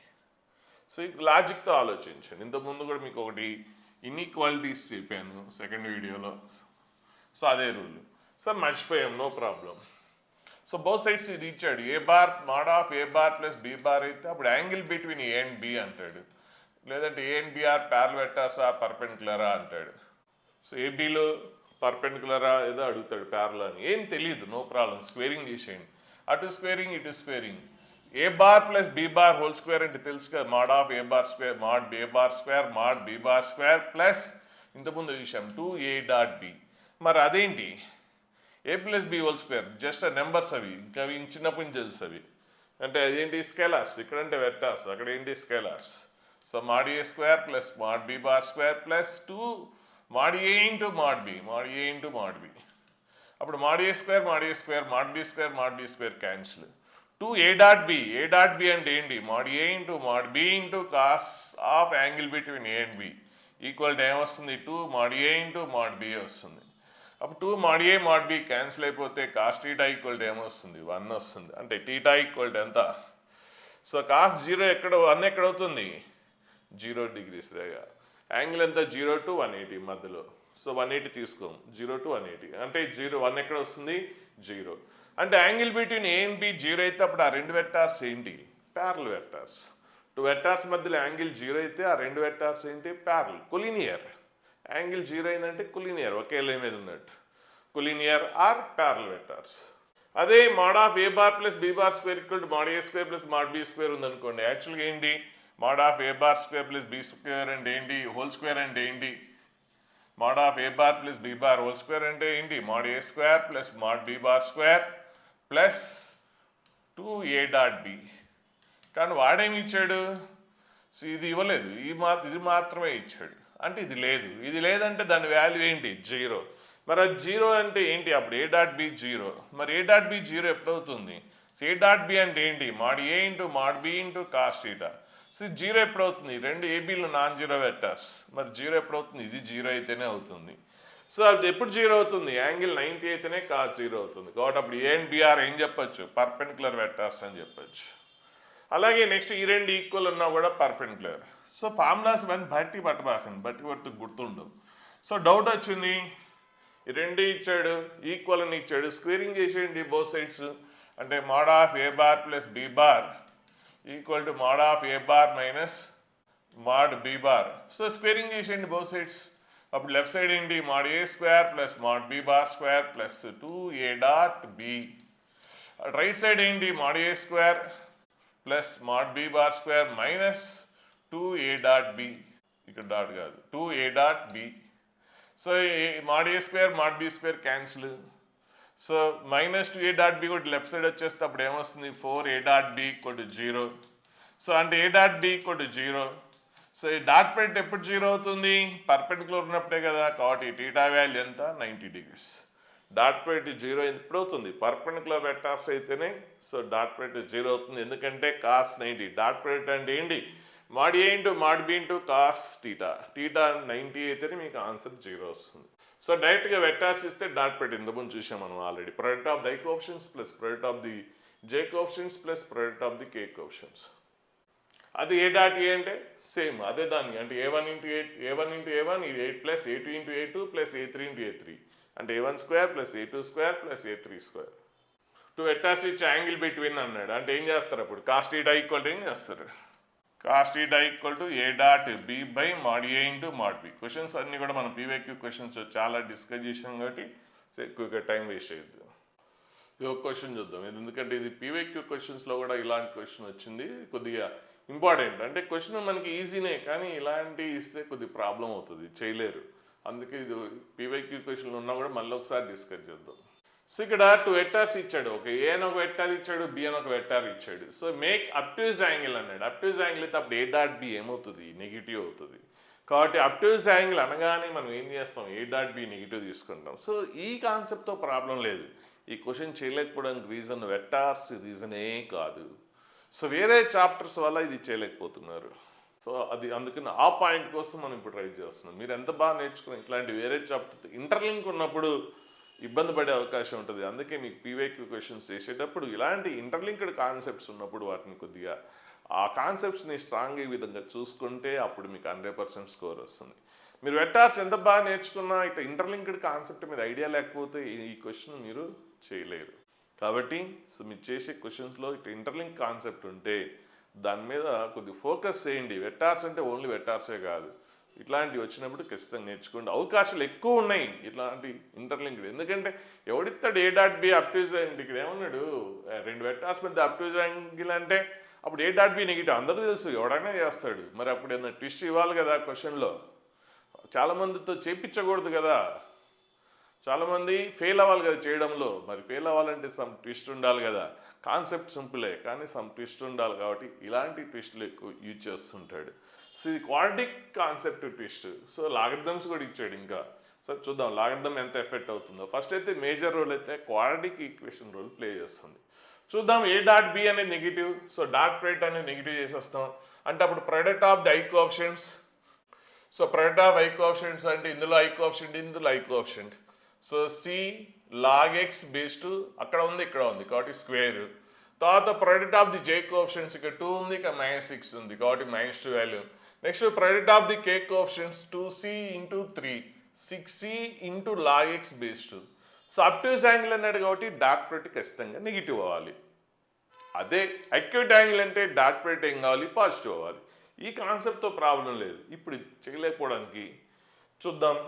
సో ఈ లాజిక్తో ఆలోచించండి. ఇంతకుముందు కూడా మీకు ఒకటి ఇన్ఈక్వాలిటీస్ చెప్పాను సెకండ్ వీడియోలో, సో అదే రూల్. సార్ మర్చిపోయాం, no problem. So both sides ఇది ఇచ్చాడు, A bar mod of A bar plus B bar అయితే అప్పుడు angle between A and B అంటాడు, లేదంటే A and B are parallel వెక్టర్సా పర్పెండిక్యులరా అంటాడు. సో ఏబీలో పర్పెండిక్యులరా ఏదో అడుగుతాడు, ప్యారలల్ అని ఏం తెలియదు, నో ప్రాబ్లం, స్క్వేరింగ్ తీసేయండి, అటు స్క్వేరింగ్ ఇటు squaring. A bar plus B bar whole square అంటే తెలుసు కదా, mod of A bar square mod A bar square mod B bar square plus ఇంతకుముందు విషయం 2a డాట్ బి. మరి అదేంటి A plus B whole square just numbers అవి, ఇంకా అవి చిన్నప్పటి నుంచి తెలుసు అవి, అంటే అదేంటి స్కేలార్స్, ఇక్కడంటే వెక్టార్స్ అక్కడ ఏంటి scalars. So mod A square plus mod B bar square plus 2 mod A into mod B into mod B. అప్పుడు mod A square mod A square mod B square cancel. 2a dot B, A dot B అంటే ఏంటి mod A into mod B into cos of angle between A and B equal to ఏమొస్తుంది 2 mod A into mod B వస్తుంది. అప్పుడు 2 mod ఏ mod B cancel అయిపోతే cos theta equal to ఏమొస్తుంది 1 వస్తుంది. అంటే theta equal to ఎంత, so cos 0 ఎక్కడ 1 ఎక్కడ అవుతుంది 0 degrees దగ్గర, యాంగిల్ ఎంత 0 to 180 మధ్యలో. సో 180 తీసుకోం, 0 to 180 అంటే 1 ఎక్కడ వస్తుంది 0. అంటే angle between A and B 0 అయితే అప్పుడు ఆ రెండు వెక్టార్స్ ఏంటి ప్యారలల్ వెక్టార్స్. 2 వెక్టార్స్ మధ్యలో యాంగిల్ 0 అయితే ఆ రెండు వెక్టార్స్ ఏంటి ప్యారలల్ కొలీనియర్. యాంగిల్ 0 అయిందంటే కొలీనియర్, ఒకే లైన్ మీద ఉన్నట్టు, కొలీనియర్ ఆర్ ప్యారలల్ వెక్టార్స్. అదే mod of A bar plus B bar square equal to mod A square plus mod B square ఉందనుకోండి, యాక్చువల్గా ఏంటి mod of A bar square plus B square అంటే ఏంటి whole square అంటే ఏంటి, mod of A bar plus B bar whole square అంటే ఏంటి mod A square plus mod B bar square plus 2a dot B. కానీ వాడేమి ఇచ్చాడు, so ఇది ఇవ్వలేదు, ఇది మాత్రమే ఇచ్చాడు, అంటే ఇది లేదు, ఇది లేదంటే దాని వాల్యూ ఏంటి 0. మరి అది జీరో అంటే ఏంటి? అప్పుడు ఏ డాట్ బి జీరో. మరి ఏ డాట్ బి జీరో ఎప్పుడవుతుంది? సో ఏ డాట్ బి అంటే ఏంటి? Mod A into mod B into cos theta. So zero ఎప్పుడవుతుంది? రెండు ఏబీలు నాన్ జీరో వెక్టర్స్. మరి జీరో ఎప్పుడవుతుంది? ఇది జీరో అయితేనే అవుతుంది. సో అది ఎప్పుడు జీరో అవుతుంది? యాంగిల్ 90 అయితేనే కాస్ జీరో అవుతుంది. కాబట్టి అప్పుడు ఏ అండ్ బిఆర్ ఏం చెప్పొచ్చు? పర్పెండిక్యులర్ వెక్టర్స్ అని చెప్పొచ్చు. అలాగే నెక్స్ట్ ఈ రెండు ఈక్వల్ ఉన్నా కూడా పర్పెండిక్యులర్. సో ఫార్ములాస్ ఇవన్నీ బట్టి పట్టబాకండి, బట్టి పట్టు గుర్తుండవు. సో డౌట్ వచ్చింది, ఈ రెండు ఇచ్చాడు, ఈక్వల్ అని ఇచ్చాడు, స్క్వేరింగ్ చేసేయండి బోత్ సైడ్స్. అంటే mod of A bar plus B bar equal to mod of A bar minus mod B bar. So squaring చేసేయండి బోత్ సైడ్స్. అప్పుడు లెఫ్ట్ సైడ్ ఏంటి? Mod A square plus mod B bar square plus 2a dot B. Right side ఏంటి? Mod A square plus mod B bar square minus 2a dot B. ఇక్కడ dot కాదు, 2a dot B. So mod A square mode B square cancel. So minus 2a dot B కూడా left side వచ్చేస్తే అప్పుడు ఏమొస్తుంది? 4a dot B equal to 0. So అంటే A dot B equal to 0. So ఈ dot product ఎప్పుడు zero అవుతుంది? Perpendicular ఉన్నప్పుడే కదా. కాబట్టి టీటా వాల్యూ ఎంత? 90 డిగ్రీస్. డాట్ ప్రోడక్ట్ జీరో ఎప్పుడు అవుతుంది? పర్పెండిక్యులర్ వెక్టర్స్ అయితేనే సో డాట్ ప్రోడక్ట్ జీరో అవుతుంది. ఎందుకంటే కాస్ 90. డాట్ ప్రోడక్ట్ అంటే ఏంటి? Mod A into mod B into cos theta. Theta 90 అయితేనే మీకు ఆన్సర్ జీరో వస్తుంది. సో డైరెక్ట్గా వెక్టర్స్ ఇస్తే డాట్ ప్రోడక్ట్ ఇంతకుముందు చూసాం మనం already. Product of the I coefficients plus product of the J coefficients plus product of the K coefficients. అది A dot A అంటే సేమ్ అదే దానికి. అంటే ఏ1 ఇంటూ ఏ1 ఇది 8 ప్లస్ ఏ2 ఇంటూ ఏ2 ప్లస్ ఏ3 ఇంటూ ఏ3. అంటే ఏ1 స్క్వేర్ ప్లస్ ఏ2 స్క్వేర్ ప్లస్ ఏ3 స్క్వేర్. టూ వెక్టర్స్ ఇచ్చి యాంగిల్ బిట్వీన్ అన్నాడు. అంటే ఏం చేస్తారు అప్పుడు? కాస్ టీటా ఈక్వల్ టు ఏం చేస్తారు? Cos theta equal to A dot B by mod A into mod B. Questions అన్నీ కూడా మనం పీవైక్యూ క్వశ్చన్స్ చాలా డిస్కస్ చేసాం కాబట్టి సో ఎక్కువగా టైం వేస్ట్ అయ్యద్దు. ఇది ఒక క్వశ్చన్ చూద్దాం. ఎందుకంటే ఇది పీవైక్యూ క్వశ్చన్స్లో కూడా ఇలాంటి క్వశ్చన్ వచ్చింది, కొద్దిగా ఇంపార్టెంట్. అంటే క్వశ్చన్ మనకి ఈజీనే, కానీ ఇలాంటివి ఇస్తే కొద్దిగా ప్రాబ్లం అవుతుంది, చేయలేరు. అందుకే ఇది పీవైక్యూ క్వశ్చన్లు ఉన్నా కూడా మళ్ళీ ఒకసారి డిస్కస్ చేద్దాం. సో ఇక్కడ టూ వెక్టర్స్ ఇచ్చాడు. ఓకే, ఏ అని ఒక వెక్టర్ ఇచ్చాడు, బి అని ఒక వెక్టర్ ఇచ్చాడు. సో మేక్ అబ్ట్యూజ్ యాంగిల్ అన్నాడు. అబ్ట్యూజ్ యాంగిల్ అయితే అప్పుడు ఏ డాట్ బి ఏమవుతుంది? నెగిటివ్ అవుతుంది. కాబట్టి అబ్ట్యూజ్ యాంగిల్ అనగానే మనం ఏం చేస్తాం? ఏ డాట్ బి నెగిటివ్ తీసుకుంటాం. సో ఈ కాన్సెప్ట్తో ప్రాబ్లం లేదు. ఈ క్వశ్చన్ చేయలేకపోవడానికి రీజన్ వెక్టార్స్ రీజనే కాదు. సో వేరే చాప్టర్స్ వల్ల ఇది చేయలేకపోతున్నారు. సో అది అందుకని ఆ పాయింట్ కోసం మనం ఇప్పుడు ట్రై చేస్తున్నాం. మీరు ఎంత బాగా నేర్చుకుని ఇట్లాంటి వేరే చాప్టర్ ఇంటర్లింక్ ఉన్నప్పుడు ఇబ్బంది పడే అవకాశం ఉంటుంది. అందుకే మీకు పీవైక్యూ క్వశ్చన్స్ చేసేటప్పుడు ఇలాంటి ఇంటర్లింక్డ్ కాన్సెప్ట్స్ ఉన్నప్పుడు వాటిని కొద్దిగా ఆ కాన్సెప్ట్స్ని స్ట్రాంగ్ అయ్యే విధంగా చూసుకుంటే అప్పుడు మీకు 100% స్కోర్ వస్తుంది. మీరు వెక్టార్స్ ఎంత బాగా నేర్చుకున్నా ఇట్లా ఇంటర్లింక్డ్ కాన్సెప్ట్ మీద ఐడియా లేకపోతే ఈ క్వశ్చన్ మీరు చేయలేరు. కాబట్టి సో మీరు చేసే క్వశ్చన్స్లో ఇట్లా ఇంటర్లింక్ కాన్సెప్ట్ ఉంటే దాని మీద కొద్దిగా ఫోకస్ చేయండి. వెక్టార్స్ అంటే ఓన్లీ వెక్టార్సే కాదు, ఇట్లాంటివి వచ్చినప్పుడు ఖచ్చితంగా నేర్చుకోండి. అవకాశాలు ఎక్కువ ఉన్నాయి ఇట్లాంటి ఇంటర్లింక్డ్. ఎందుకంటే ఎవడిస్తాడు ఏ డాట్ బి అబ్ట్యూజ్ యాంగిల్? ఇక్కడ ఏమన్నాడు? రెండు వెక్టార్స్ మధ్య అబ్ట్యూజ్ యాంగిల్ అంటే అప్పుడు ఏ డాట్ బి నెగిటివ్ అందరూ తెలుసు, ఎవడైనా చేస్తాడు. మరి అప్పుడు ఏదైనా ట్విస్ట్ ఇవ్వాలి కదా క్వశ్చన్లో. చాలామందితో చేయించకూడదు కదా, చాలామంది ఫెయిల్ అవ్వాలి కదా చేయడంలో. మరి ఫెయిల్ అవ్వాలంటే సమ్ ట్విస్ట్ ఉండాలి కదా. కాన్సెప్ట్ సింపులే కానీ సమ్ ట్విస్ట్ ఉండాలి. కాబట్టి ఇలాంటి ట్విస్టులు ఎక్కువ యూజ్ చేస్తుంటాడు. సో ఇది quadratic concept twist. So logarithms కూడా ఇచ్చాడు ఇంకా. సో చూద్దాం లాగరిథమ్ ఎంత ఎఫెక్ట్ అవుతుందో. ఫస్ట్ అయితే మేజర్ రోల్ అయితే క్వాడ్రిటిక్ ఈక్వేషన్ రోల్ ప్లే చేస్తుంది. చూద్దాం. ఏ డాట్ బి అనేది నెగిటివ్, సో డాట్ ప్రోడక్ట్ అనేది నెగిటివ్ చేసేస్తాం. అంటే అప్పుడు product of the I coefficients. So product of I coefficients అంటే ఇందులో ఐ కోఎఫిషియెంట్, ఇందులో I coefficient. So C log X base two అక్కడ ఉంది ఇక్కడ ఉంది కాబట్టి స్క్వేర్. తర్వాత product of the J coefficients ఇక్కడ 2 ఉంది, ఇక్కడ -6 ఉంది కాబట్టి -2 value. Next product of the K coefficients 2c into 3 6c into log X base 2. So obtuse angle అన్నాడు కాబట్టి డాట్ ప్రోడక్ట్ ఖచ్చితంగా నెగిటివ్ అవ్వాలి. అదే అక్యూట్ యాంగిల్ అంటే డాట్ ప్రోడక్ట్ ఏం కావాలి? పాజిటివ్ అవ్వాలి. ఈ కాన్సెప్ట్తో ప్రాబ్లం లేదు. ఇప్పుడు చేయలేకపోవడానికి చూద్దాం.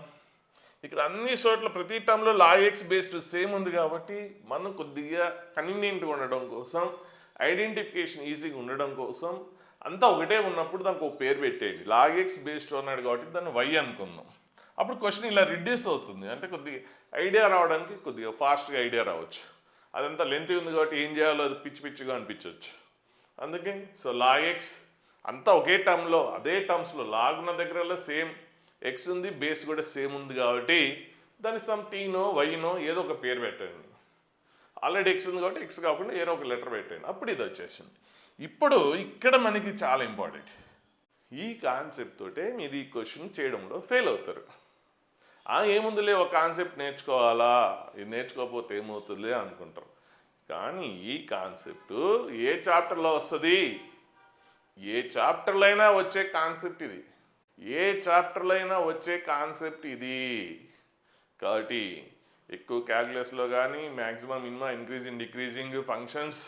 ఇక్కడ అన్ని చోట్ల ప్రతి టర్మ్లో లాగ్ ఎక్స్ బేస్డ్ సేమ్ ఉంది కాబట్టి మనం కొద్దిగా కన్వీనియంట్గా ఉండడం కోసం, ఐడెంటిఫికేషన్ ఈజీగా ఉండడం కోసం అంతా ఒకటే ఉన్నప్పుడు దానికి ఒక పేరు పెట్టేయండి. లాగ్ ఎక్స్ బేస్డ్ అన్నాడు కాబట్టి దాన్ని వై అనుకుందాం. అప్పుడు క్వశ్చన్ ఇలా రిడ్యూస్ అవుతుంది. అంటే కొద్దిగా ఐడియా రావడానికి కొద్దిగా ఫాస్ట్గా ఐడియా రావచ్చు. అదంతా లెంత్ ఉంది కాబట్టి ఏం చేయాలో అది పిచ్చి పిచ్చిగా అనిపించవచ్చు. అందుకే సో లాగ్ ఎక్స్ అంతా ఒకే టర్మ్లో అదే టర్మ్స్లో లాగ్ ఉన్న దగ్గరలో సేమ్ ఎక్స్ ఉంది, బేస్ కూడా సేమ్ ఉంది కాబట్టి దాని సమ్ టీనో వైనో ఏదో ఒక పేరు పెట్టండి. ఆల్రెడీ ఎక్స్ ఉంది కాబట్టి ఎక్స్ కాకుండా ఏదో ఒక లెటర్ పెట్టండి, అప్పుడు ఇది వచ్చేసింది. ఇప్పుడు ఇక్కడ మనకి చాలా ఇంపార్టెంట్, ఈ కాన్సెప్ట్ తోటే మీరు ఈ క్వశ్చన్ చేయడంలో ఫెయిల్ అవుతారు. ఏముందిలే ఒక కాన్సెప్ట్ నేర్చుకోవాలా, ఇది నేర్చుకోకపోతే ఏమవుతుందిలే అనుకుంటారు. కానీ ఈ కాన్సెప్ట్ ఏ చాప్టర్లో వస్తుంది? ఏ చాప్టర్లో అయినా వచ్చే కాన్సెప్ట్ ఇది, ఏ చాప్టర్లో అయినా వచ్చే కాన్సెప్ట్ ఇది. కాబట్టి ఎక్కువ క్యాల్కులస్లో కానీ maximum minimum increasing decreasing functions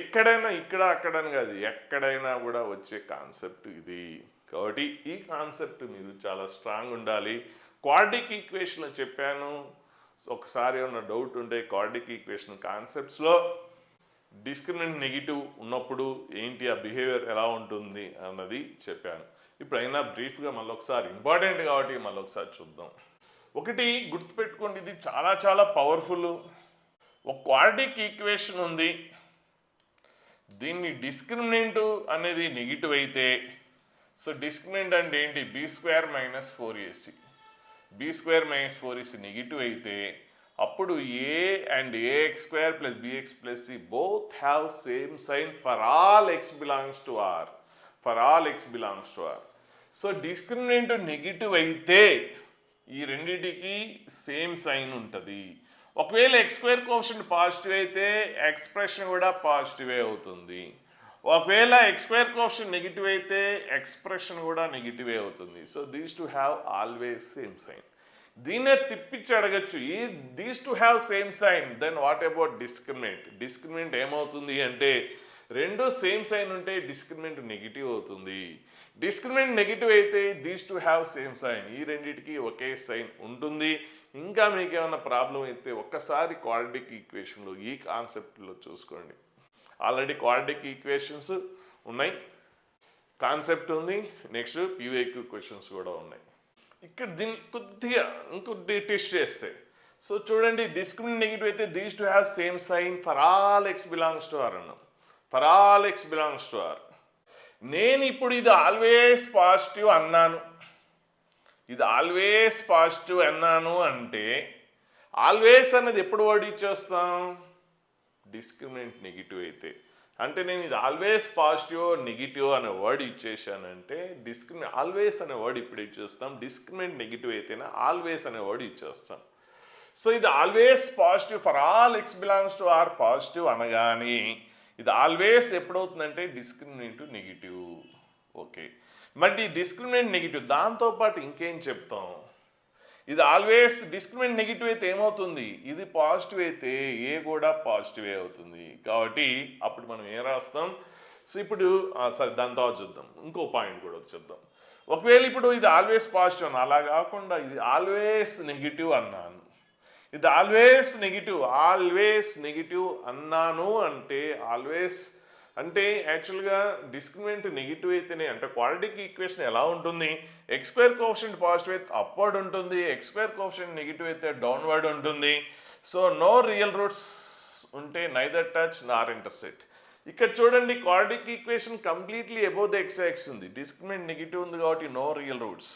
ఎక్కడైనా, ఇక్కడ అక్కడని కాదు, ఎక్కడైనా కూడా వచ్చే కాన్సెప్ట్ ఇది. కాబట్టి ఈ కాన్సెప్ట్ మీరు చాలా స్ట్రాంగ్ ఉండాలి. క్వాడ్రిక్ ఈక్వేషన్ చెప్పాను, ఒకసారి ఏమన్నా డౌట్ ఉంటే క్వాడ్రిక్ ఈక్వేషన్ కాన్సెప్ట్స్లో డిస్క్రిమినెంట్ నెగిటివ్ ఉన్నప్పుడు ఏంటి, ఆ బిహేవియర్ ఎలా ఉంటుంది అన్నది చెప్పాను. ఇప్పుడైనా బ్రీఫ్గా మళ్ళీ ఒకసారి, ఇంపార్టెంట్ కాబట్టి మళ్ళీ ఒకసారి చూద్దాం. ఒకటి గుర్తుపెట్టుకోండి, ఇది చాలా చాలా పవర్ఫుల్. ఒక క్వాడ్రిక్ ఈక్వేషన్ ఉంది, దీన్ని డిస్క్రిమినెంట్ అనేది నెగిటివ్ అయితే, సో డిస్క్రిమినెంట్ అంటే ఏంటి, b² - 4ac. b² - 4ac negative అయితే అప్పుడు a and ax² + bx + c both have same sign for all x belongs to R. For all x belongs to R. So discriminant negative అయితే ఈ రెండింటికి same sign ఉంటుంది. ఒకవేళ x² coefficient positive అయితే expression కూడా పాజిటివే అవుతుంది. ఒకవేళ x² కోఎఫిషియంట్ నెగిటివ్ అయితే ఎక్స్ప్రెషన్ కూడా నెగిటివే అవుతుంది. So these two have always same sign. దీన్నే తిప్పించి అడగచ్చు, ఈ these two have same sign, then what about discriminant? Discriminant ఏమవుతుంది అంటే రెండు సేమ్ సైన్ ఉంటే డిస్క్రిమినెంట్ నెగిటివ్ అవుతుంది. డిస్క్రిమినెంట్ నెగిటివ్ అయితే these two have same sign, ఈ రెండింటికి ఒకే సైన్ ఉంటుంది. ఇంకా మీకు ఏమైనా ప్రాబ్లం అయితే ఒక్కసారి క్వాడ్రిక్ ఈక్వేషన్లో ఈ కాన్సెప్ట్లో చూసుకోండి. ఆల్రెడీ క్వాడ్రిక్ ఈక్వేషన్స్ ఉన్నాయి, కాన్సెప్ట్ ఉంది, నెక్స్ట్ PYQ క్వశ్చన్స్ కూడా ఉన్నాయి. ఇక్కడ దీన్ని కొద్దిగా ఇంకొద్ది టెస్ట్ చేస్తే, సో చూడండి, డిస్క్రిమినెంట్ నెగిటివ్ అయితే these two have same sign for all X belongs to R అన్నాం. For all X belongs to R. నేను ఇప్పుడు ఇది ఆల్వేస్ పాజిటివ్ అన్నాను, ఇది ఆల్వేస్ పాజిటివ్ అన్నాను అంటే ఆల్వేస్ అన్నది ఎప్పుడు వర్డ్ ఇచ్చేస్తాం, డిస్క్రిమినెంట్ నెగిటివ్ అయితే. అంటే నేను ఇది ఆల్వేస్ పాజిటివ్ నెగిటివ్ అనే వర్డ్ ఇచ్చేసానంటే డిస్క్రిమినెంట్ ఆల్వేస్ అనే వర్డ్ ఇప్పుడు ఇచ్చేస్తాం. డిస్క్రిమినెంట్ నెగిటివ్ అయితేనే ఆల్వేస్ అనే వర్డ్ ఇచ్చేస్తాం. సో ఇది always positive for all X belongs to R positive అనగానే ఇది ఆల్వేస్ ఎప్పుడవుతుందంటే డిస్క్రిమినెంట్ నెగిటివ్. ఓకే, మరి డిస్క్రిమినెంట్ నెగిటివ్ దాంతోపాటు ఇంకేం చెప్తాం, ఇది ఆల్వేస్ డిస్క్రిమినెంట్ నెగిటివ్ అయితే ఏమవుతుంది, ఇది పాజిటివ్ అయితే ఏ కూడా పాజిటివే అవుతుంది. కాబట్టి అప్పుడు మనం ఏం రాస్తాం, సో ఇప్పుడు సరే దాని తర్వాత చూద్దాం, ఇంకో పాయింట్ కూడా చూద్దాం. ఒకవేళ ఇప్పుడు ఇది ఆల్వేస్ పాజిటివ్ అన్న, అలా కాకుండా ఇది ఆల్వేస్ నెగిటివ్ అన్నాను, ఇది ఆల్వేస్ నెగిటివ్ అన్నాను అంటే ఆల్వేస్ అంటే యాక్చువల్గా డిస్క్రిమినెంట్ నెగిటివ్ అయితేనే, అంటే క్వాడ్రిక్ ఈక్వేషన్ ఎలా ఉంటుంది, x² కోఎఫిషియంట్ పాజిటివ్ అయితే అప్వర్డ్ ఉంటుంది, x² కోఎఫిషియంట్ నెగిటివ్ అయితే డౌన్వర్డ్ ఉంటుంది. సో నో రియల్ రూట్స్ ఉంటే నైదర్ టచ్ నార్ ఇంటర్సెక్ట్. ఇక్కడ చూడండి, quadric equation completely above the x axis ఉంది, డిస్క్రిమినెంట్ నెగిటివ్ ఉంది కాబట్టి నో రియల్ రూట్స్.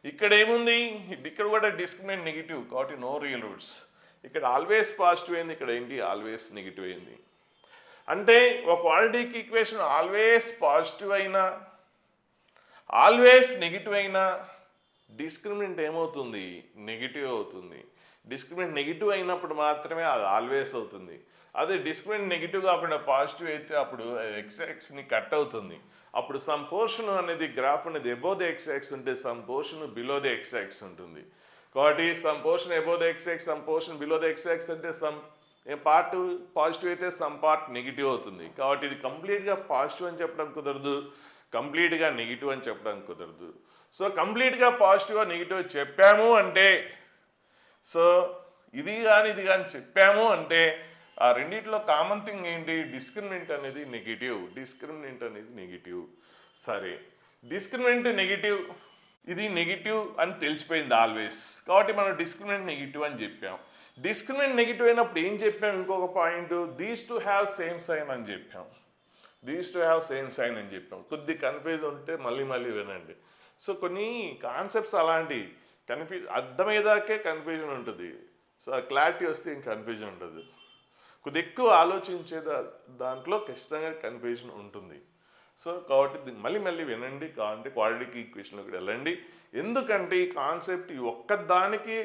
ఇక్కడ ఏముంది, ఇక్కడ కూడా డిస్క్రిమినెంట్ నెగిటివ్ కాబట్టి నో రియల్ రూట్స్. ఇక్కడ ఆల్వేస్ పాజిటివ్ అయింది, ఇక్కడ ఏంటి ఆల్వేస్ నెగిటివ్ అయింది. అంటే ఒక క్వాడ్రిక్ ఈక్వేషన్ ఆల్వేస్ పాజిటివ్ అయినా ఆల్వేస్ నెగిటివ్ అయినా డిస్క్రిమినెంట్ ఏమవుతుంది, నెగిటివ్ అవుతుంది. డిస్క్రిమినెంట్ నెగిటివ్ అయినప్పుడు మాత్రమే అది ఆల్వేస్ అవుతుంది. అదే డిస్క్రిమినెంట్ నెగిటివ్ కాకుండా పాజిటివ్ అయితే అప్పుడు x-యాక్సిస్ని కట్ అవుతుంది. అప్పుడు సమ్ పోర్షన్ అనేది గ్రాఫ్ అనేది అబోవ్ ద x-యాక్సిస్ ఉంటే some portion below the X axis ఉంటుంది. కాబట్టి some portion above the X axis, some portion below the X axis అంటే సమ్ పార్ట్ పాజిటివ్ అయితే సమ్ పార్ట్ నెగిటివ్ అవుతుంది. కాబట్టి ఇది కంప్లీట్గా పాజిటివ్ అని చెప్పడం కుదరదు, కంప్లీట్గా నెగిటివ్ అని చెప్పడం కుదరదు. సో కంప్లీట్గా పాజిటివ్ నెగిటివ్ చెప్పాము అంటే, సో ఇది కానీ ఇది కానీ చెప్పాము అంటే ఆ రెండిట్లో కామన్ థింగ్ ఏంటి, డిస్క్రిమినెంట్ అనేది నెగిటివ్. సరే, డిస్క్రిమినెంట్ నెగిటివ్, ఇది నెగిటివ్ అని తెలిసిపోయింది ఆల్వేస్, కాబట్టి మనం డిస్క్రిమినెంట్ నెగిటివ్ అని చెప్పాం. డిస్క్రిమినెంట్ నెగిటివ్ అయినప్పుడు ఏం చెప్పాం, ఇంకొక point these two have same sign అని చెప్పాం. కొద్ది కన్ఫ్యూజ్ ఉంటే మళ్ళీ వినండి. సో కొన్ని కాన్సెప్ట్స్ అలాంటి అర్థమయ్యేదాకే కన్ఫ్యూజన్ ఉంటుంది. సో ఆ క్లారిటీ వస్తే ఇంక కన్ఫ్యూజన్ ఉంటుంది. కొద్ది ఎక్కువ ఆలోచించే దాంట్లో ఖచ్చితంగా కన్ఫ్యూజన్ ఉంటుంది. సో కాబట్టి మళ్ళీ మళ్ళీ వినండి, కావాలంటే క్వాడ్రాటిక్ ఈక్వేషన్లోకి వెళ్ళండి. ఎందుకంటే ఈ కాన్సెప్ట్ ఈ ఒక్కదానికి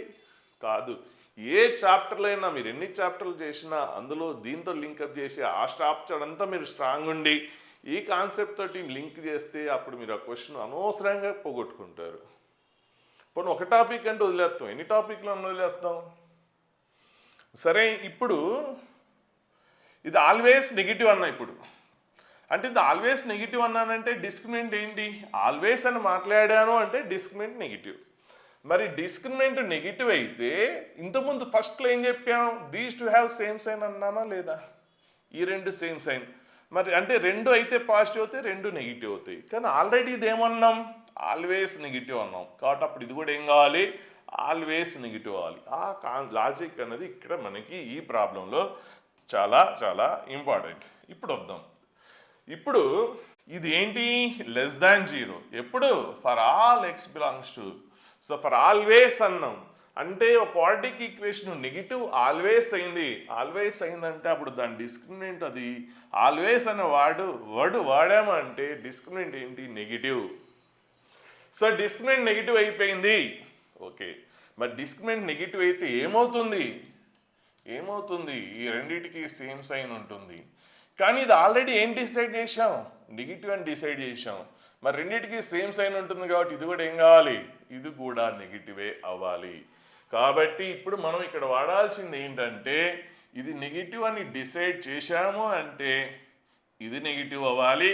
కాదు, ఏ చాప్టర్లో అయినా మీరు ఎన్ని చాప్టర్లు చేసినా అందులో దీంతో లింకప్ చేసి ఆ స్ట్రక్చర్ అంతా మీరు స్ట్రాంగ్ ఉండి ఈ కాన్సెప్ట్ తోటి లింక్ చేస్తే అప్పుడు మీరు ఆ క్వశ్చన్ అనవసరంగా పోగొట్టుకుంటారు. ఇప్పుడు ఒక టాపిక్ అంటే వదిలేస్తాం, ఎన్ని టాపిక్లో వదిలేస్తాం. సరే, ఇప్పుడు ఇది ఆల్వేస్ నెగిటివ్ అన్న. ఇప్పుడు అంటే ఇది ఆల్వేస్ నెగిటివ్ అన్నానంటే డిస్క్రిమినెంట్ ఏంటి? ఆల్వేస్ అని మాట్లాడాను అంటే డిస్క్రిమినెంట్ నెగిటివ్. మరి డిస్క్రిమినెంట్ నెగిటివ్ అయితే ఇంతకుముందు ఫస్ట్లో ఏం చెప్పాం? These two have same sign అన్నామా లేదా? ఈ రెండు సేమ్ సైన్. మరి అంటే రెండు అయితే పాజిటివ్ అవుతాయి, రెండు నెగిటివ్ అవుతాయి. కానీ ఆల్రెడీ ఇదేమన్నాం? ఆల్వేస్ నెగిటివ్ అన్నాం. కాబట్టి అప్పుడు ఇది కూడా ఏం కావాలి? ఆల్వేస్ నెగిటివ్ అవ్వాలి. ఆ లాజిక్ అనేది ఇక్కడ మనకి ఈ ప్రాబ్లంలో చాలా చాలా ఇంపార్టెంట్. ఇప్పుడు వద్దాం. ఇప్పుడు ఇది ఏంటి? లెస్ దాన్ 0 ఎప్పుడు? For all X belongs to. So for always అన్నాం అంటే ఒక క్వాడ్రాటిక్ ఈక్వేషన్ నెగిటివ్ ఆల్వేస్ అయింది. ఆల్వేస్ అయిందంటే అప్పుడు దాని డిస్క్రిమినెంట్ అది ఆల్వేస్ అనే వర్డ్ వాడామంటే డిస్క్రిమినెంట్ ఏంటి? నెగిటివ్. సో డిస్క్రిమినెంట్ నెగిటివ్ అయిపోయింది. ఓకే, మరి డిస్క్రిమినెంట్ నెగిటివ్ అయితే ఏమవుతుంది? ఈ రెండింటికి సేమ్ సైన్ ఉంటుంది. కానీ ఇది ఆల్రెడీ ఏం డిసైడ్ చేసాం? నెగిటివ్ అని డిసైడ్ చేసాం. మరి రెండింటికి సేమ్ సైన్ ఉంటుంది కాబట్టి ఇది కూడా ఏం కావాలి? ఇది కూడా నెగిటివే అవ్వాలి. కాబట్టి ఇప్పుడు మనం ఇక్కడ వాడాల్సింది ఏంటంటే ఇది నెగిటివ్ అని డిసైడ్ చేశాము అంటే ఇది నెగిటివ్ అవ్వాలి,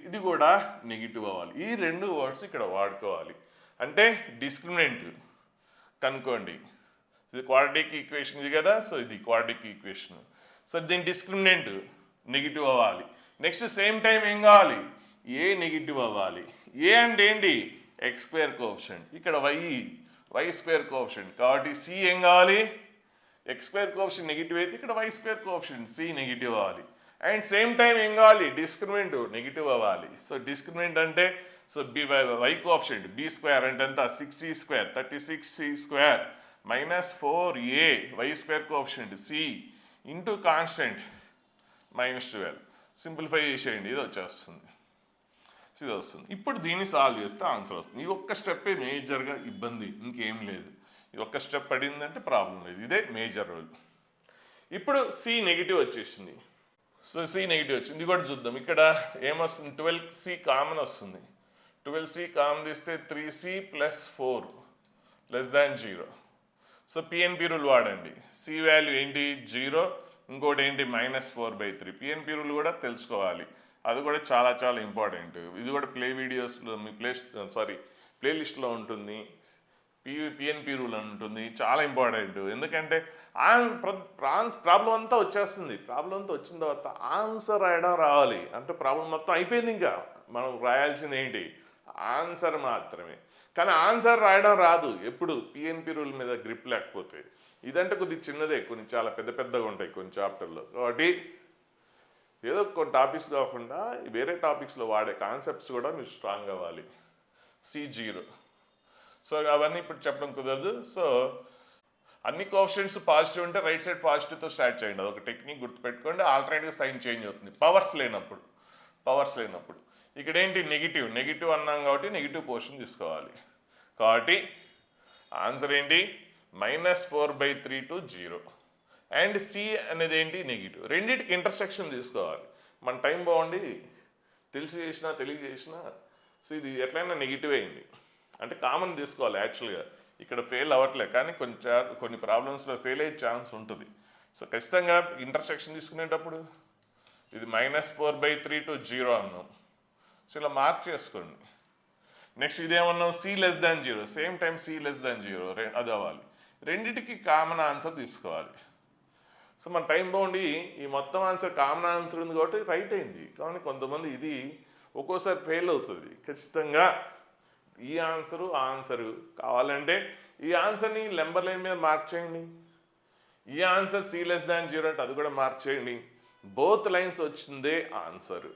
ఇది కూడా నెగిటివ్ అవ్వాలి. ఈ రెండు వర్డ్స్ ఇక్కడ వాడుకోవాలి. అంటే డిస్క్రిమినెంట్ కనుక్కోండి, ఇది క్వాడ్రాటిక్ ఈక్వేషన్ ఇది కదా. సో ఇది క్వాడ్రాటిక్ ఈక్వేషన్. సో దీని డిస్క్రిమినెంట్ నెగిటివ్ అవ్వాలి. నెక్స్ట్ సేమ్ టైం ఏం కావాలి? ఏ నెగిటివ్ అవ్వాలి. ఏ అంటే ఏంటి? X square coefficient. ఇక్కడ వై స్క్వేర్ కోఎఫిషియంట్. కాబట్టి సి ఏం కావాలి? ఎక్స్ స్క్వేర్ కోఎఫిషియంట్ నెగిటివ్ అయితే ఇక్కడ Y square coefficient C negative అవ్వాలి. అండ్ సేమ్ టైం ఏం కావాలి? డిస్క్రిమినెంట్ నెగిటివ్ అవ్వాలి. సో డిస్క్రిమినెంట్ అంటే so Y coefficient B square అంటే ఎంత? 6c square 36c square minus 4a why square coefficient C into constant -12. Simplify చేసేయండి, ఇది వచ్చేస్తుంది. ఇది వస్తుంది. ఇప్పుడు దీన్ని సాల్వ్ చేస్తే ఆన్సర్ వస్తుంది. ఈ ఒక్క స్టెప్పే మేజర్గా ఇబ్బంది, ఇంకేం లేదు. ఈ ఒక్క స్టెప్ పడిందంటే ప్రాబ్లం లేదు. ఇదే మేజర్ రూల్. ఇప్పుడు సి నెగిటివ్ వచ్చేసింది. సో సి నెగిటివ్ వచ్చింది, ఇది కూడా చూద్దాం. ఇక్కడ ఏమొస్తుంది? 12c కామన్ వస్తుంది. 12c కామన్ తీస్తే 3c + 4 <0. సో పిఎన్పి రూల్ వాడండి. సి వాల్యూ ఏంటి? 0. ఇంకోటి ఏంటి? -4/3. పిఎన్పి రూల్ కూడా తెలుసుకోవాలి, అది కూడా చాలా చాలా ఇంపార్టెంట్. ఇది కూడా వీడియోస్లో మీ ప్లేలిస్ట్లో ఉంటుంది. పిఎన్పి రూల్ అని ఉంటుంది, చాలా ఇంపార్టెంట్. ఎందుకంటే ప్రాబ్లం అంతా వచ్చేస్తుంది. ప్రాబ్లం అంతా వచ్చిన తర్వాత ఆన్సర్ రాయడం రావాలి. అంటే ప్రాబ్లం మొత్తం అయిపోయింది, ఇంకా మనం రాయాల్సింది ఏంటి? ఆన్సర్ మాత్రమే. కానీ ఆన్సర్ రాయడం రాదు ఎప్పుడు పిఎన్పి రూల్ మీద గ్రిప్ లేకపోతే. ఇదంటే కొద్దిగా చిన్నదే, కొన్ని చాలా పెద్ద పెద్దగా ఉంటాయి కొన్ని చాప్టర్లో. కాబట్టి ఏదో కొన్ని టాపిక్స్ కాకుండా వేరే టాపిక్స్లో వాడే కాన్సెప్ట్స్ కూడా మీరు స్ట్రాంగ్ అవ్వాలి. C0. సో అవన్నీ ఇప్పుడు చెప్పడం కుదరదు. సో అన్ని కోఎఫిషియంట్స్ పాజిటివ్ ఉంటే రైట్ సైడ్ పాజిటివ్తో స్టార్ట్ చేయండి, అదొక టెక్నిక్ గుర్తుపెట్టుకోండి. ఆల్టర్నేట్గా సైన్ చేంజ్ అవుతుంది పవర్స్ లేనప్పుడు. ఇక్కడ ఏంటి? నెగిటివ్ అన్నాం కాబట్టి నెగిటివ్ పోర్షన్ తీసుకోవాలి. కాబట్టి ఆన్సర్ ఏంటి? -4/3 to 0. అండ్ సి అనేది ఏంటి? నెగిటివ్. రెండింటికి ఇంటర్సెక్షన్ తీసుకోవాలి. మన టైం బాగుండి తెలిసి చేసినా తెలియ చేసినా సో ఇది ఎట్లయినా నెగిటివ్ అయింది అంటే కామన్ తీసుకోవాలి. యాక్చువల్గా ఇక్కడ ఫెయిల్ అవ్వట్లే, కానీ కొన్ని ప్రాబ్లమ్స్లో ఫెయిల్ అయ్యే ఛాన్స్ ఉంటుంది. సో ఖచ్చితంగా ఇంటర్సెక్షన్ తీసుకునేటప్పుడు ఇది -4/3 to 0 అన్నాం. సో ఇలా మార్క్ చేసుకోండి. Next ఇదేమన్నాం? C<0. Same time C<0 అది అవ్వాలి. రెండింటికి కామన్ ఆన్సర్ తీసుకోవాలి. సో మన టైం బాగుండి ఈ మొత్తం ఆన్సర్ కామన్ ఆన్సర్ ఉంది కాబట్టి రైట్ అయింది. కానీ కొంతమంది ఇది ఒక్కోసారి ఫెయిల్ అవుతుంది. ఖచ్చితంగా ఈ ఆన్సరు కావాలంటే ఈ ఆన్సర్ని నెంబర్ లైన్ మీద మార్క్ చేయండి. ఈ ఆన్సర్ C<0 అంటే అది కూడా మార్క్ చేయండి. బోత్ లైన్స్ వచ్చిందే ఆన్సర్.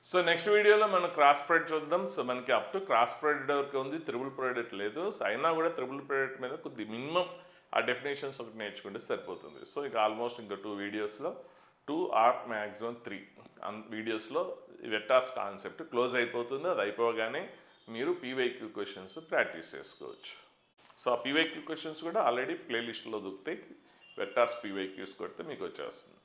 సో నెక్స్ట్ వీడియోలో మనం క్రాస్ ప్రోడక్ట్ చూద్దాం. సో మనకి అప్ టు క్రాస్ ప్రోడక్ట్ వరకు ఉంది, త్రిబుల్ ప్రోడక్ట్ లేదు. సో అయినా కూడా త్రిబుల్ ప్రోడక్ట్ మీద కొద్ది మినిమం ఆ డెఫినేషన్స్ ఒకటి నేర్చుకుంటే సరిపోతుంది. సో ఇక ఆల్మోస్ట్ ఇంకా 2 వీడియోస్లో 2 ఆర్ మ్యాక్సిమం 3 వీడియోస్లో వెక్టార్స్ కాన్సెప్ట్ క్లోజ్ అయిపోతుంది. అది అయిపోగానే మీరు పీవైక్యూ క్వశ్చన్స్ ప్రాక్టీస్ చేసుకోవచ్చు. సో ఆ పీవైక్యూ క్వశ్చన్స్ కూడా ఆల్రెడీ ప్లేలిస్ట్లో దొరుకుతాయి. వెక్టార్స్ పీవైక్యూస్ కొడితే మీకు వచ్చేస్తుంది.